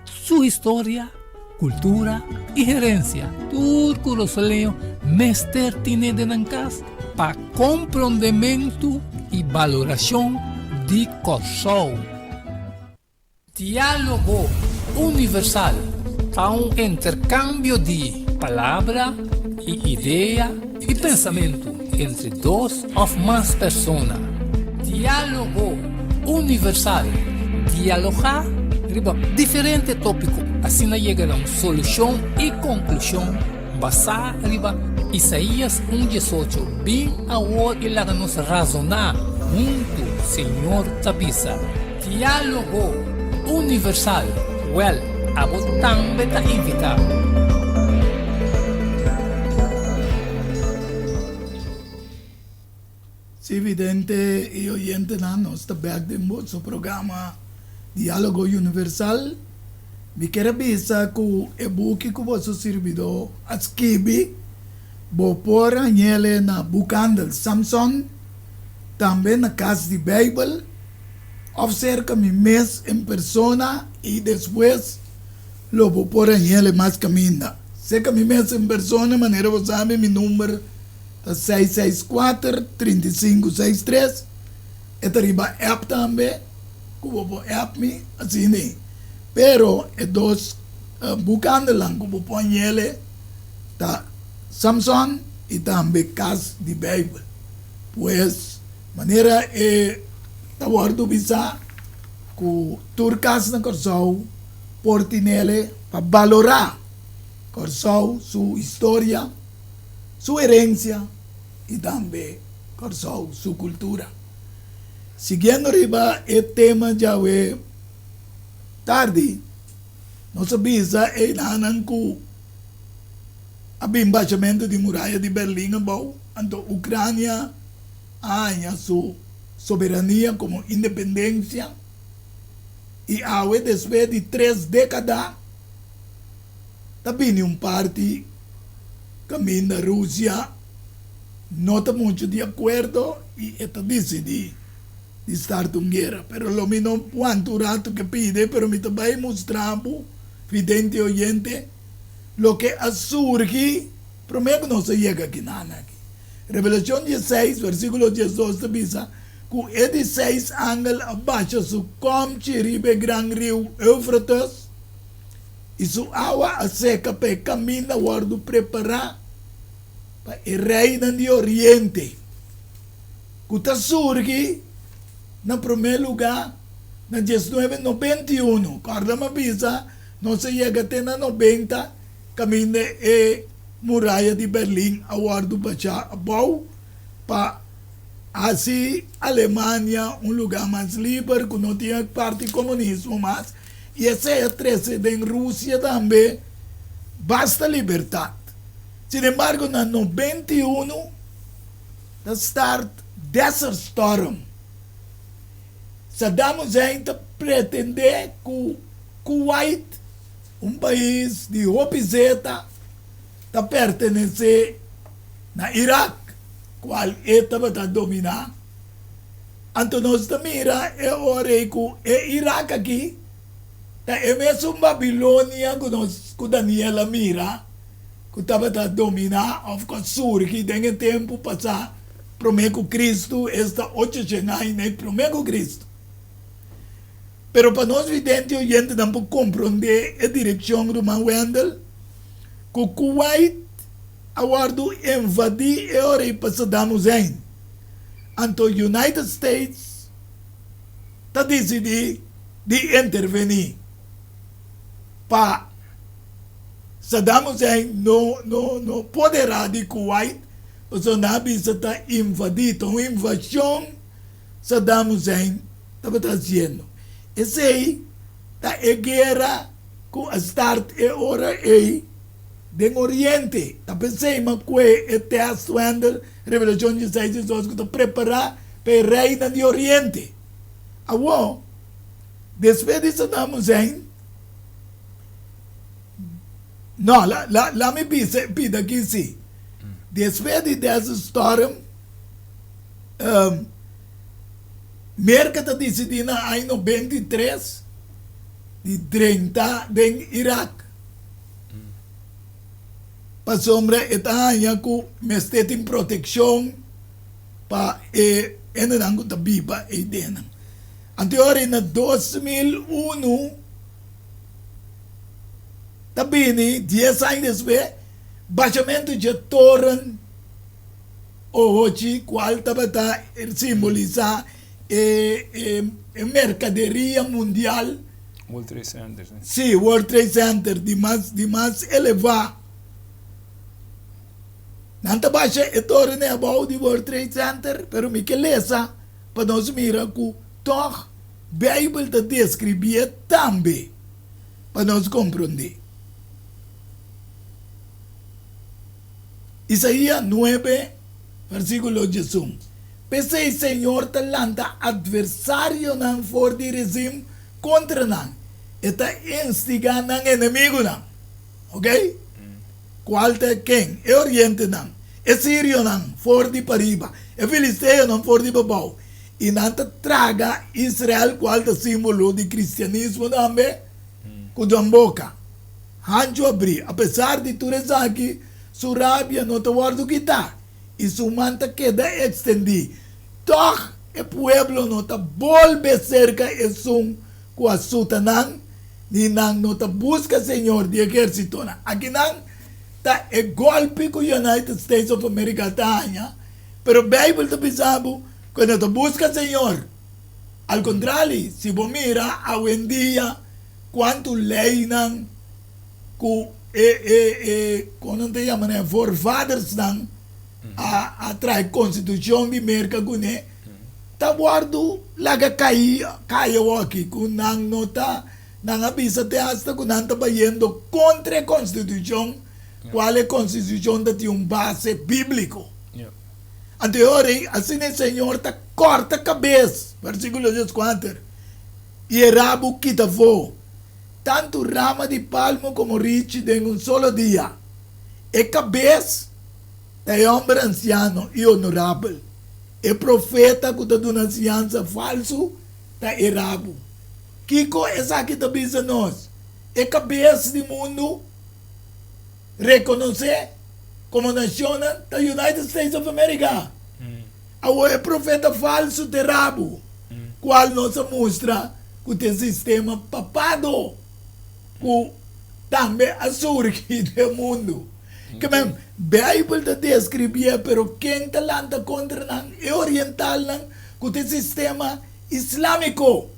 sua história, cultura e herência. Tudo que o leio mestre tem de nancas para compreendimento e valoração de Corsou. Diálogo universal é intercâmbio de palavra e ideia e pensamento entre duas ou mais pessoas. Diálogo universal. Dialogar riba diferente tópico, assim chega a uma solução e conclusão basada riba Isaías 1:18. Bem a hora e lá nos razonar junto, Senhor Tabisa. Diálogo universal. Well, a botão beta invita. Se evidente e oyente na nostra back de nosso programa Diálogo Universal, me quero avisar que o e-book que você servidor escreve, vou pôr ele na bookhandel Samson, também na casa de Bible, of cerca de mês em persona e depois lo vou pôr ele mais caminho. Cerca de mês em persona, maneira você sabe, meu número é 664-3563. E arriba app também, que vou pôr app me, assim nem. Pero é dois bucando lang que vou pôr ele, tá Samson e também casa de Bible. Pois, maneira é ta wardu bisa ku turcas na Corsou portinele para valorar Corsou, sua história, sua herência e também Corsou, sua cultura. Seguindo riba o tema já é tarde, nós sabemos é nanan ku abimbaixamento de muralha de Berlim bom, anto Ucrânia a sua soberania como independência e ao depois de 3 décadas também parte caminho da Rússia não está muito de acordo e está decidido de estar em guerra, pero lo menos quanto rato que pide, pero me também mostramos vidente oyente lo que surge prometo não se chega aqui nada aqui. Revelação 16 versículo 18 diz que é de 6 ángeles abaixo su comte ribe gran rio Eufrates e su água a seca para caminho guardo preparar para o reino de Oriente que está surge no primeiro lugar na 1991 corda me avisa não se chega até na 90 caminho e muralha de Berlim a guardo para para assim, Alemanha, lugar mais livre, que não tinha parte comunismo mais, e esse é precedente em Rússia também, basta liberdade. Sin embargo, na 91, da start Desert Storm, Saddam Hussein pretende que Kuwait, país de Opizeta, pertence na Iraque, qual estava a dominar. Então nós mira é hora que é Iraque aqui, é mesmo Babilônia que Daniela mira, que estava a dominar, of course surge, tem tempo passar, prometo Cristo, esta 8 anos, né, prometo Cristo. Pero para nós vidente, a gente não pode compreender a direção do Man Wendell, que Kuwait aguardo invadir e ora para Saddam Hussein. Então, United States está decidindo de intervenir para Saddam Hussein não poderá de Kuwait, o Sonabi está invadido, uma invasão Saddam Hussein estava fazendo. Esse aí, tá a guerra com a start e hora aí, do Oriente. Tá pensando que é texto ainda, Revelação 16, 18, que está preparado para a reina do Oriente. Agora, depois de Saddam Hussein, não, lá me pida aqui sim. Depois dessa história, América está decidindo em 93 de 30 em Iraque. Para sombra, está com mestre em proteção para não está viva e dentro. Anterior, em 2001, também, 10 anos depois, baixamento de torre, hoje, qual estava a simbolizar a mercadoria mundial. World Trade Center, né? Sim, World Trade Center, de mais elevado. Não está baixa a torre né, about de World Trade Center, pero me que lesa, para nós mirar que toch, a Bíblia está descrevendo também, para nós compreender. Isaías 9, versículo 11. Pese o Senhor talanta adversário não for de regime contra não. Está instigando não inimigo não. Ok? Qual é quem? É Oriente não. É Sírio não, for de pariba. É Filisteu não, for de babau. E não traga Israel qual é o símbolo de cristianismo também. Com a boca. Hanjo abrir. Apesar de tudo isso aqui, sua rábia não está guardando que está. E sua manta queda extendida. Toch, o pueblo não está volve cerca e sum com a sutanang, ni nang não está busca Senhor de exército. Aqui não está o golpe com o United States of America tá, pero a Bíblia está pensando que não está busca Senhor. Al contrário, se você mira, hoje em dia, quanto lei não, com como te chama, né? Forefathers não, atrás Constituição de América, né? Tá guardo, laga caiu aqui, com não tá, não avisa te hasta, com não tá indo contra a Constituição, qual é a Constituição que tem base bíblico. Anterior, assim o Senhor tá corta a cabeça, versículo 14, e o rabo quita voa. Tanto rama de palmo como riche em um solo dia. E cabeça é homem anciano e honorável. E profeta que está dando anciança falso, está errado. Kiko, essa aqui está dizendo nós. E cabeça do mundo, reconhecer como nação da United States of America. Agora, é profeta falso, de rabo. Qual nos mostra que tem sistema papado. Que também surge do mundo. Que mesmo, a Bíblia está descrevendo, pero quem está lá contra nós é oriental, que tem sistema islâmico.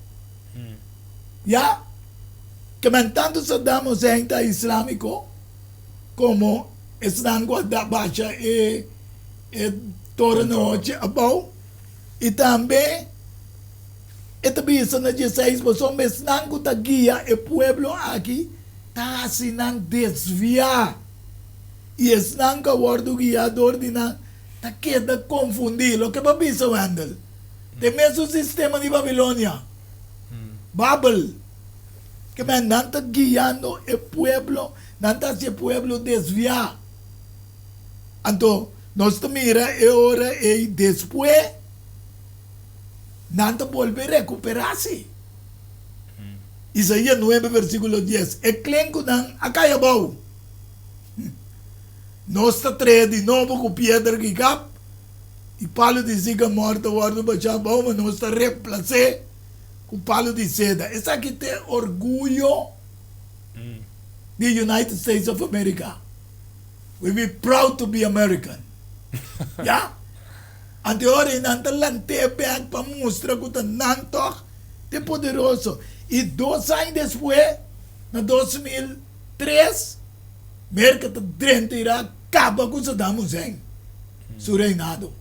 Já? Que mesmo, tanto Saddam Hussein está islâmico, como estão guardados baixa e tornou-se a bom, e também esta bisa na 16, mas não está guia o pueblo aqui, está assim não desviar. E esse não que o guiador de não, está queda confundido. O que é bisa Wendel? Tem mesmo sistema de Babilônia. Babel. Que não está guiando o pueblo, não está se o pueblo desviar. Então, nós mira e ora e depois, não volve a recuperar-se. Isaías 9, versículo 10. E clenco não acaiabou. Nós está de novo com pedra que cap. E palo de ziga morta, guarda baixar bom, mas nós está reemplaçar com palo de seda. Esse aqui tem orgulho do United States of America. We be proud to be American. Yeah? Anterior, não está lanteando para mostrar que não é poderoso. E 2 anos depois, em 2003, América está dentro de Iraque, acaba com Saddam Hussein, seu reinado.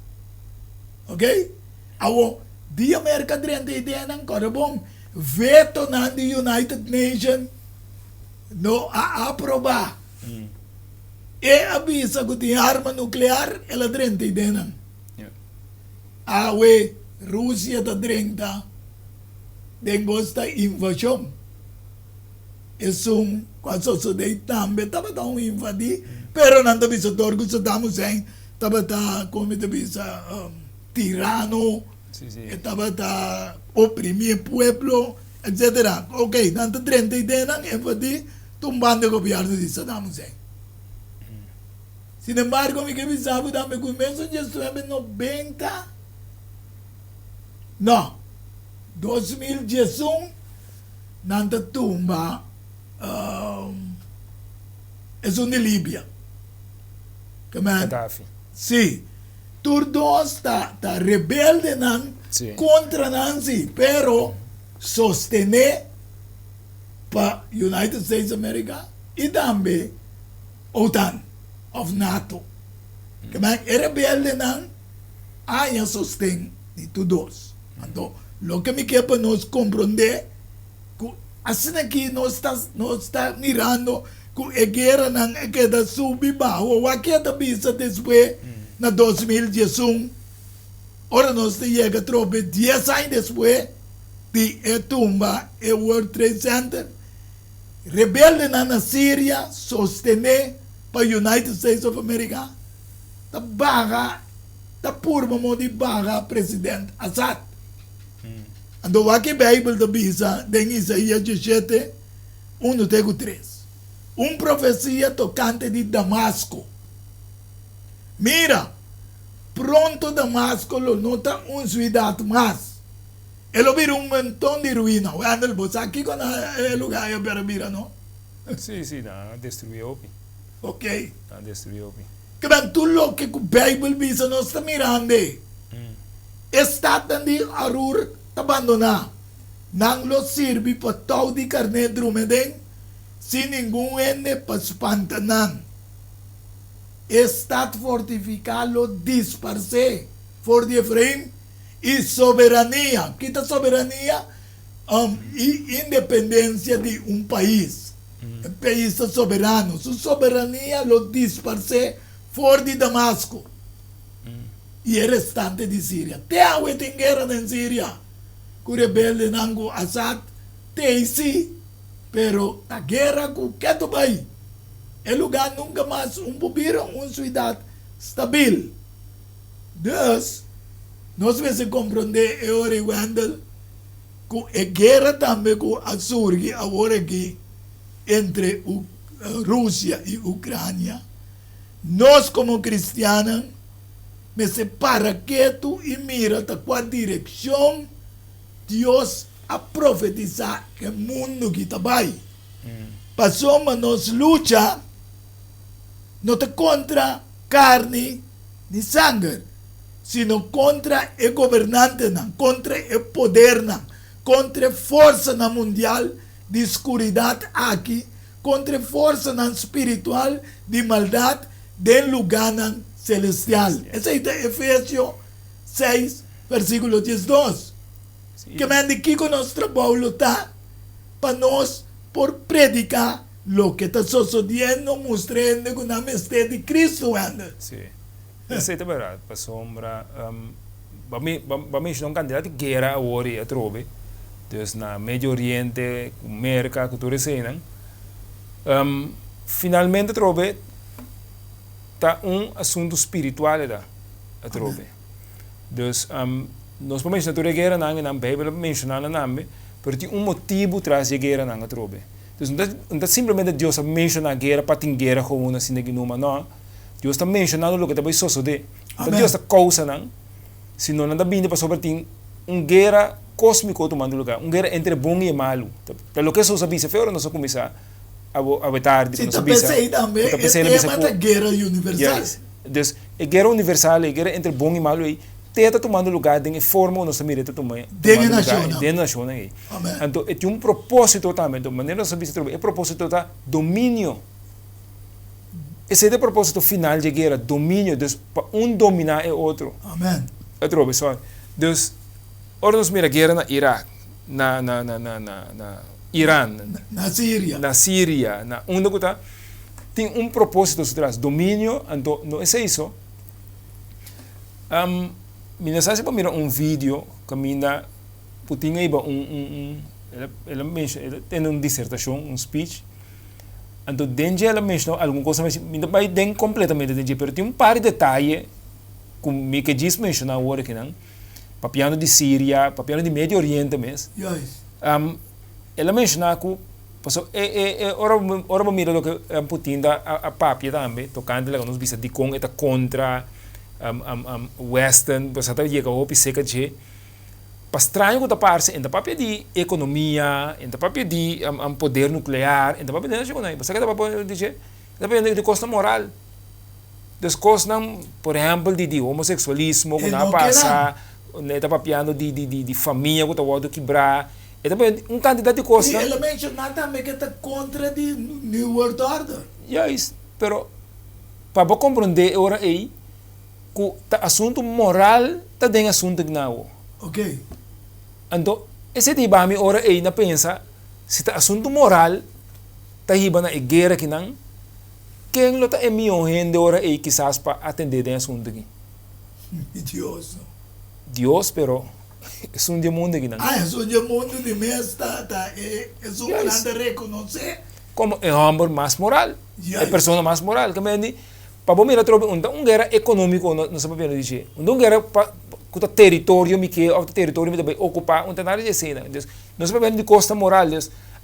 Ok? Agora, di Amerika 31 ang karabong veto na the United Nations no a-aproba e avisa ko di arma nuclear ela 31 Yeah. awe Rusia ta 30 dengosta invasyon esum quaso so dei tambe taba ta un invadi pero nanda bisa torgo sa damo sen taba ta come te bisa tirano Sì, sì. estaba ta oprimir pueblo, etc. Ok, tanto 30 ideas enfadi tumbando el gobierno de Saddam Hussein. Sin embargo, mi que pensaba dame comienzo ya estuve 90. No, 2011 nanta tumba es un de Libia. Que man, Gaddafi. sí. Turdos ta rebelde nan Sì. contra Nancy, pero sostener pa United States of America e tambe OTAN of NATO. Kaya rebelde nan aya sostén de todos. Então, lo que me quepa nos compreender que assim aqui nós está mirando que a guerra não é que da subir baixo, o que é da bisa depois na 2011, ora nós chega a tropa 10 anos depois de tumba e World Trade Center, rebelde na Síria, sostener para United States of America, da barra, da purma mo de barra presidente Assad. Ando aqui Bible da bisa, em Isaías 17, 1-3. Profecia tocante de Damasco. Mira, pronto Damasco lo nota ciudad más. Él vira un montón de ruinas. Anda el bus aquí con el lugar para mira, ¿no? Sì, sì, da destruiu. Ok. Da destruiu. Que ben tú lo que Bible bisa no está mirando. Está de arur abandonado. Nang lo sirve para todo de carne dromedén sin ningún ende para espantanan. Está fortificado disparse for the frame y soberanía. Quita soberanía y independencia de un país. El país es soberano. Su soberanía lo disparse for de Damasco. Y el restante de Siria. Te hago en guerra en Siria. Que rebelde nango Assad. Te sí. Pero la guerra que tu país. El lugar nunca más pudieron una ciudad estabil. Dus, nós vamos compreender agora, Wendel, que a guerra também surge agora aqui entre Rússia e Ucrânia. Nós, como cristianos, me separa quieto e mira a qual direção Deus a profetizar que o mundo que está bem. Passou, mas nós luta não é contra carne ni sangue, sino contra o governante, contra o poder, contra a força mundial de escuridade aqui, contra a força espiritual de maldade de lugar celestial. Esse é Efésios 6, versículo 12. Que me indica que nós trabalhamos para nós por predicar lo que está sucediendo, mostrando que na amistad de Cristo anda. Sì. Isso é verdade. Per sombra, vamos não candidato de guerra agora a trove. Dus na Medio Oriente, América, que tudo isso finalmente trove tá assunto espiritual a trove. Dus nós vamos na tua guerra na Bíblia mencionando nome, pero tem motivo traz a guerra na trove. Dus não é simplesmente Deus menciona a guerra para ter guerra como assim que não, não. Deus está mencionando o que está sucedendo. Deus está causando, se não anda vindo para sobre ter guerra cósmica tomando lugar, guerra entre bom e malo. Então o que isso sabe se fora nós começar a vetar de nós sabe. Também é tema da guerra universal. Dus a guerra universal, a guerra entre bom e malo aí está tomando lugar de forma nossa mira tomando lugar de nação aí. Então é um propósito também, de maneira nós sabemos é propósito da domínio. Esse é o propósito final de guerra, domínio, dus para dominar o outro. Amém. É trobe só. Dus Ora nós mira guerra na Iraque, na Irã, Na Síria. na Síria, na onde que tá, tem um propósito atrás, domínio, então não é isso. Minha sabe para mirar um vídeo que minha putinha iba ela tem uma dissertação, um speech. Então dentro ela mencionou alguma coisa, mas minha vai den completamente dentro, pero tem um par de detalhes como que diz mencionar agora que não, papiano de Síria, papiano de Médio Oriente mesmo. Yes. Ela menciona que passou ora mira lo que Putin da a papia também tocando lá nos bisa de com eta contra western pues até chega o piseca de estranho que tá parse em da papia de economia em da papia de poder nuclear em da papia de chegou aí você que tá papia de da papia de costa moral das coisas não por exemplo de homossexualismo que não passa neta papiano de família que tá o quebrar e também um candidato de costa. E ela menciona também que está contra de New World Order. Yes, pero para compreender agora aí que o assunto moral está dentro do assunto de não. Ok. Então, esse tipo de hora aí na pensa se o assunto moral está iba na guerra que não, quem lo está enviando hora aí quizás para atender desse assunto aqui. Deus. Deus, pero es un mundo que não. Es un mundo de mes, es un grande reconocer. Como é homem mais moral, Yes. é pessoa mais moral. Que me diz, para mim, uma guerra econômica, não se pode dizer. Uma guerra para o território que o território me também ocupar, não nada de cena. Não se pode de costa moral.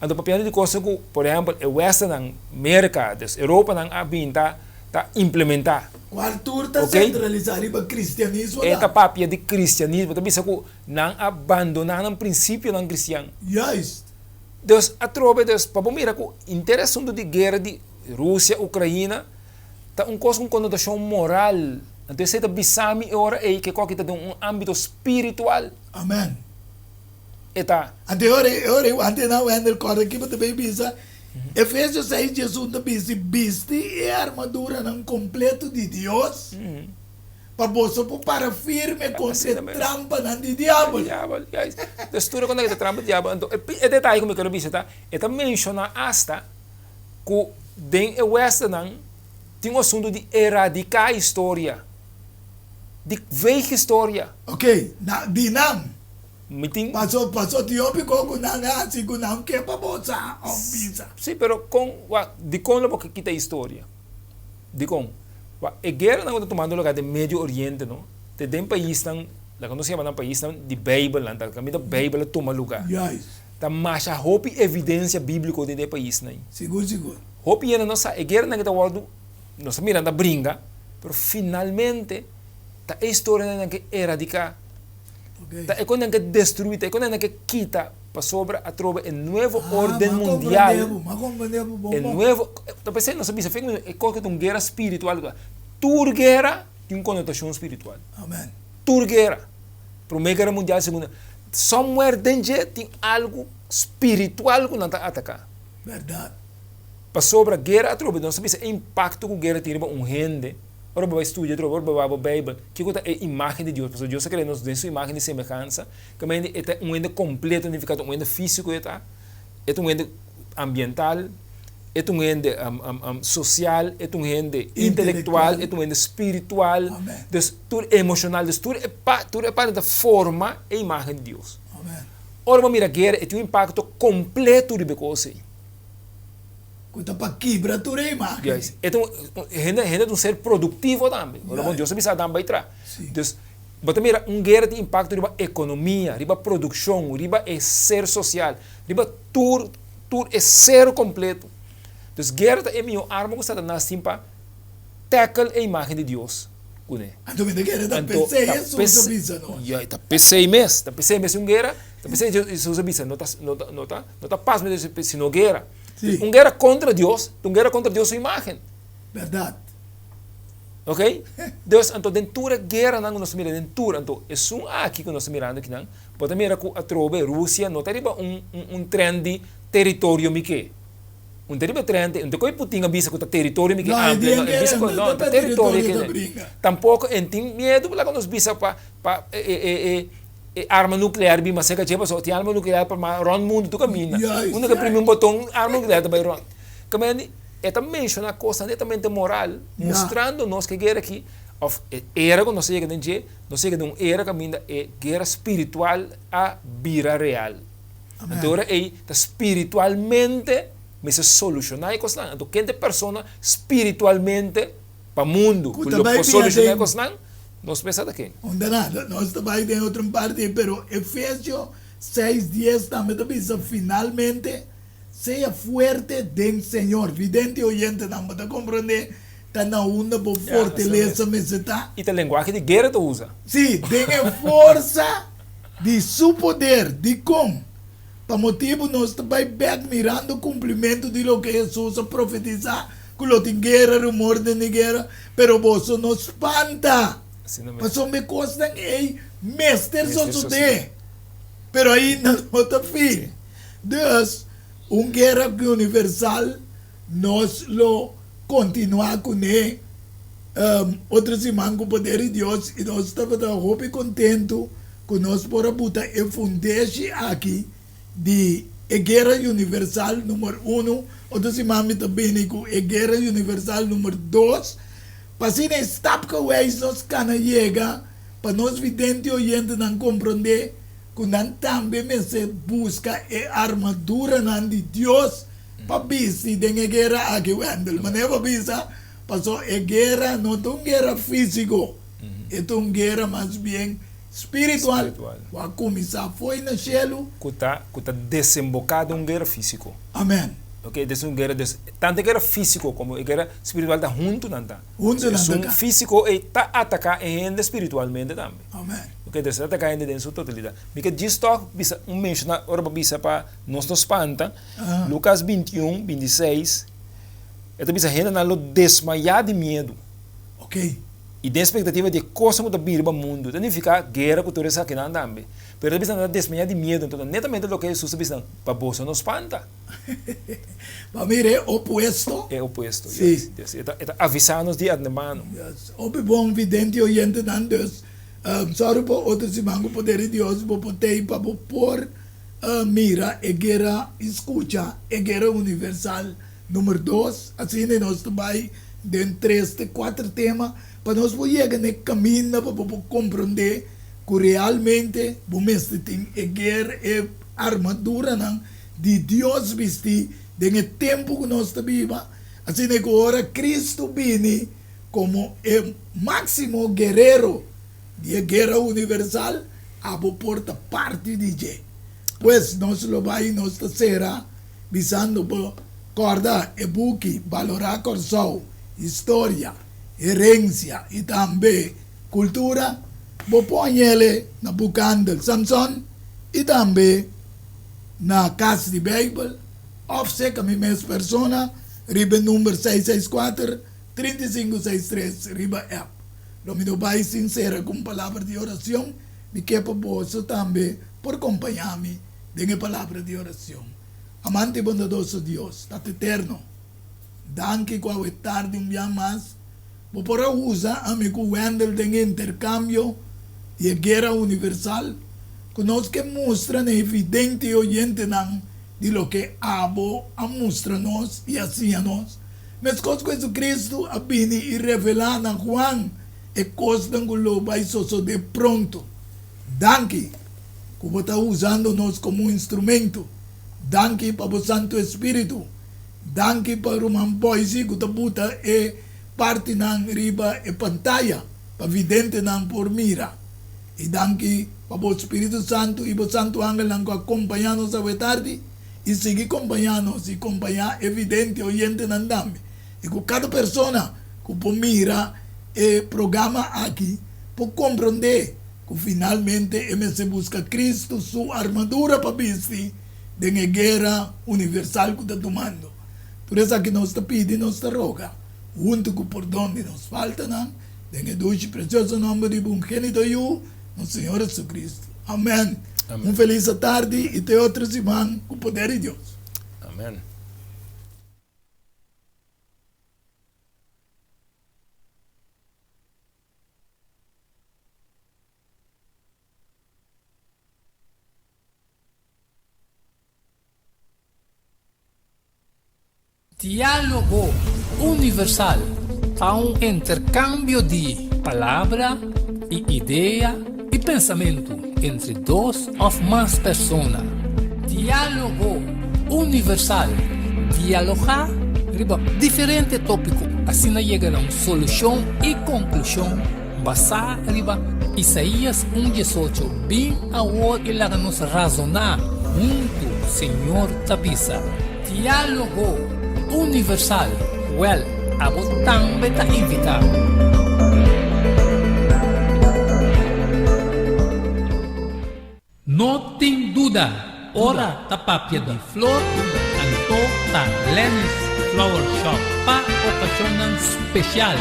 Então, para de costa que, por exemplo, o Oeste na América, a Europa na abinta, tá implementar. Cultura está Okay? centralizada para o cristianismo. Esta papia de cristianismo, também se que não abandonar o princípio não cristão. Yes. Deus atrove Deus para mira que interessante de guerra de Rússia Ucrânia tá coisa com conotação moral. Então você tá bisami ora aí que qualquer tá um âmbito espiritual. Amen. Eta Ante não é o corda aqui para também bisa. Efésios 6, Jesus também viste a armadura não completo de Deus. Para você para firme contra a trampa de diabo. diabo, guys. Deus tudo quando está trampa diabo. Então é detalhe como eu quero visitar. Eta menciona hasta que den o Oeste não tem um assunto de erradicar a história. De veia história. Ok, dinam. Meeting. Passou Tiopi com assim que não quer para você, bisa. Sim, pero de como lo que quita a história. De como. A guerra não está tomando lugar de Médio Oriente, não? Tem país não, lá quando se chama um país não de Bíblia, lá também da Bíblia toma lugar. Yes. Tá mais a hope evidência bíblica de país não. Seguro. Hope ainda não sa a guerra não está wado, não se mira da brinca, pero finalmente tá a história não que erradicar. Ok. Tá quando que destruir, tá quando que quita para sobre a trova um novo ordem mundial. É novo, tá pensando, não sabia, é qualquer guerra espiritual. Toda guerra tem uma conotação espiritual. Amen. Toda guerra. Primeira guerra mundial, segunda. Somewhere dentro tem algo espiritual que não está atacar. Verdade. Para sobre a guerra, a trova, não sabia, é impacto que a guerra tem um rende. Ora vai estudar, ora vai a Bíblia, que é a imagem de Deus. Porque Deus quer nos dar sua imagem de semelhança, que é um ente completo, unificado, um ente físico, é um ente ambiental, é um ente social, é um ente intelectual, é um ente espiritual, tudo emocional, tudo é parte da forma e imagem de Deus. Amen. Ora, mira, a guerra tem um impacto completo de coisa. Kuta para quebrar tua imagem. Yes. Então, é um ser produtivo também. Ora, Deus sabe também tra. Então, mas mira, guerra tem impacto riba economia, riba produção, riba ser social, riba tudo é ser completo. Então, guerra é minha arma que está na simpa tackle a imagem de Deus. Então, me guerra da PC, isso usa bisa, não? Ya, tá PC mesmo, guerra, tá PC isso usa bisa, não tá paz mesmo se não guerra. Sim. Guerra contra Deus, sua imagem. Verdade. Ok? Deus, então, dentro da guerra, nós miramos dentro, então, é um aqui que nós miramos aqui, não? Pode mirar que a tropa, Rússia, não tem um trem de território, Mickey. Um trem, não tem Putin avisa que o território, Mickey, amplo, não, território, que tampouco, tem medo, lá que nós bisa para arma nuclear bima se que só tem arma nuclear para ron mundo tu caminha Yes, que prime um botão arma nuclear também ron que também é uma coisa netamente moral mostrando-nos que guerra aqui era quando nós chegamos nós chegamos numa era caminha é guerra espiritual a vida real. Então é espiritualmente me se solucionar coisas não. Então quem pessoa espiritualmente para o mundo que solucionar coisas não nós pensamos aqui. Onde nada, nós também tem outra parte, pero Efesios 6:10 também diz finalmente seja fuerte del Senhor. Vidente oyente não pode compreender, está na onda por fortaleza me se está. E a linguagem de guerra tu usa. Sim, tem força de seu poder, de como. Para motivo nós também mirando o cumprimento de lo que Jesus profetizar, que lo tem guerra, rumor de guerra, pero você nos espanta. Mas me costa é mestre só de. Pero aí não está fim. Deus, guerra universal, nós lo continuar com ele. Outros irmãos com o poder de Deus, e nós estamos muito contentes que nós podemos botar e fundar aqui de guerra universal número 1, outros irmãos também com guerra universal número 2, para se não está que nós can chegar, para nós vidente e oyente não compreender que nós também se busca a armadura de Deus para vestir de guerra aqui, mas não é para vestir, passou a guerra não é uma guerra física, é uma guerra mais bem espiritual. Vai começar foi no céu. Que está desembocado em guerra físico. Amém. Ok, tanto guerra físico como guerra espiritual está junto não está. Físico está atacando ainda espiritualmente também. Amém. Ok, está atacando em sua totalidade. Porque diz toque menciona ora bisa para nós nos espanta. Lucas 21:26. Esta bisa ainda não desmaiar de medo. Ok. E tem expectativa de coisa muito vir para o mundo. Significa guerra que tu reza aqui não também. Pero bisa não desmaiar de medo. Então, netamente o que Jesus bisa para você não espanta. Para mim é oposto. É oposto. Sim. Está avisando-nos de antemano. O bom vidente e oyente não Deus. Só para outros irmãos, o poder de Deus, para poder pôr mira a guerra, escuta a guerra universal número 2. Assim nós também, dentro de 4 temas, para nós chegar no caminho para compreender que realmente vamos ter a guerra e armadura de Deus vestir no tempo que nós estamos vivendo. Assim que agora Cristo vem como o máximo guerreiro de guerra universal a porta parte de Deus. Pois nós lo vai nós será visando por corda e buque valorar corso, história, herência e também cultura, vou pôr ele na bucanda Samson e também na casa de Bíblia, oferece a minha persona, riba número 664-3563, riba app. Lo me vai sincera com palavra de oração, me que para você também por acompanhar-me de palavra de oração. Amante e bondadoso Deus, Tato eterno, danke com a tarde dia mais, vou por usar amigo Wendel de intercâmbio e guerra universal, que nós que mostra evidente e oyente de lo que abo a mostra nós e assim a nós. Mas coisas que Jesus Cristo a bini e revelar na Juan e coisas que lo vai só de pronto. Danke, que você está usando nós como instrumento. Danke para o Santo Espírito. Danke para o Mampoisi que está buta e parte ng riba e pantalla, para vidente ng por mira. E danke para o Espírito Santo e o Santo Ángel nang acompanhando sa tarde e seguir acompanhando e acompanhar evidente oyente ng dami. E com cada persona que por mira e programa aqui, por compreender que finalmente se busca Cristo, sua armadura para vestir de guerra universal que está tomando. Por isso que nós está pedindo, nós está roga, junto com por donde nos falta, de doce precioso nome de unigênito eu, nosso Senhor Jesus Cristo. Amém. Amém. Feliz tarde e te outros irmãos com o poder de Deus. Amém. Diálogo universal. Há intercâmbio de palavra e ideia e pensamento entre duas ou mais pessoas. Diálogo universal. Dialogar riba diferente tópico, assim chegar a uma solução e conclusão basada riba Isaías 1:18. Bem agora e lá nos razonar junto, Senhor Tabisa. Diálogo universal. Well, abo também ta invita. Não tem dúvida. Ora tapapia de flor, anto ta Lenny's Flower Shop pa ocasión especial.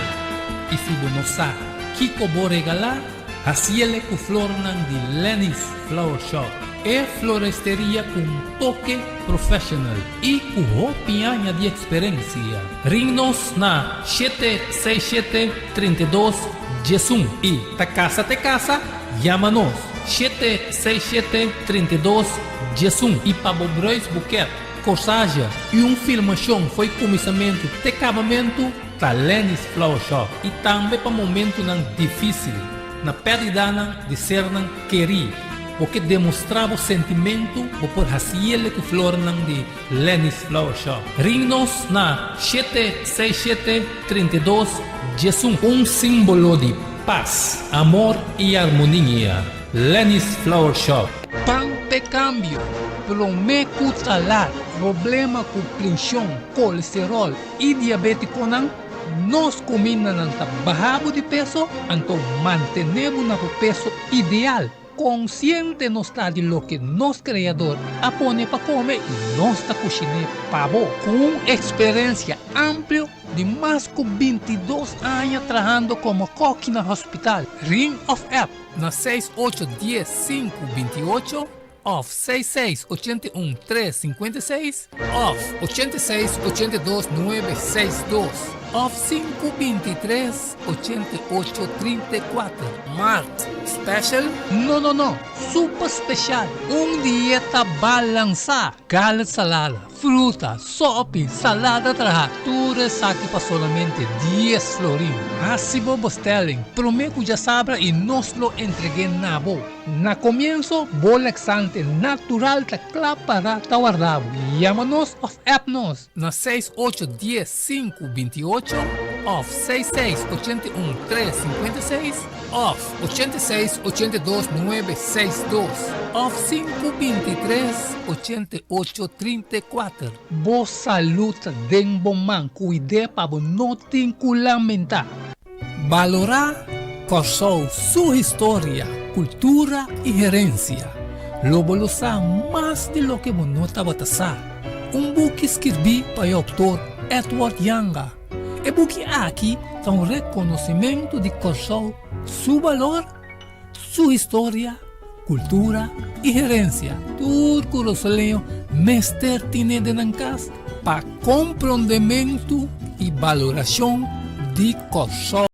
E se você sabe Kiko vou regalar, haciele com flor de Lenny's Flower Shop. É floresteria com toque profissional e com roupinha de experiência. Ring-nos na 767-32-11 e ta casa, chama-nos 767-32-11 e para Bobrois Buquet, corsagem e filmação foi começamento de acabamento da Lenny's Flower Shop e também para momento difícil, na perda de ser querido, porque demonstrava o sentimento por fazer com flor de Lenny's Flower Shop. Ring-nos na 767-32-11, símbolo de paz, amor e harmonia. Lenny's Flower Shop. Pampe cambio, prometo talar, problema com pressão, colesterol e diabetes nós comemos bajamos de peso, então mantenemos o peso ideal. Consciente não está de lo que nosso criador apone para comer e nós está cozinhando pavo com experiência ampla de mais de 22 anos trabalhando como coque no hospital. Ring of App na 6810-528 off 6681-356 off 8682-962 off 523-8834 Mart Special? Não, super special. Dieta balançada, gallet salada, fruta, sopa, salada tudo aqui para somente 10 florin. Assim vos telling, prometo já sabe e nós lo entreguei na boa. Na comienzo, bolexante natural ta para guardado. Llama-nos of app-nos na 6810-528 off 6681-356 off 8682-962 off 523-8834. Boa saúde den bom man, cuide para não te lamentar. Valorar Corsou sua história, cultura e gerência. Lobo lo sabe mais de lo que você estava a book que escrevi para o autor Edward Yanga. E book aqui é reconhecimento de Corsou, seu valor, sua história, cultura e gerência. Tudo que o soleil mestre tem de nancas para compreendimento e valoração de Corsou.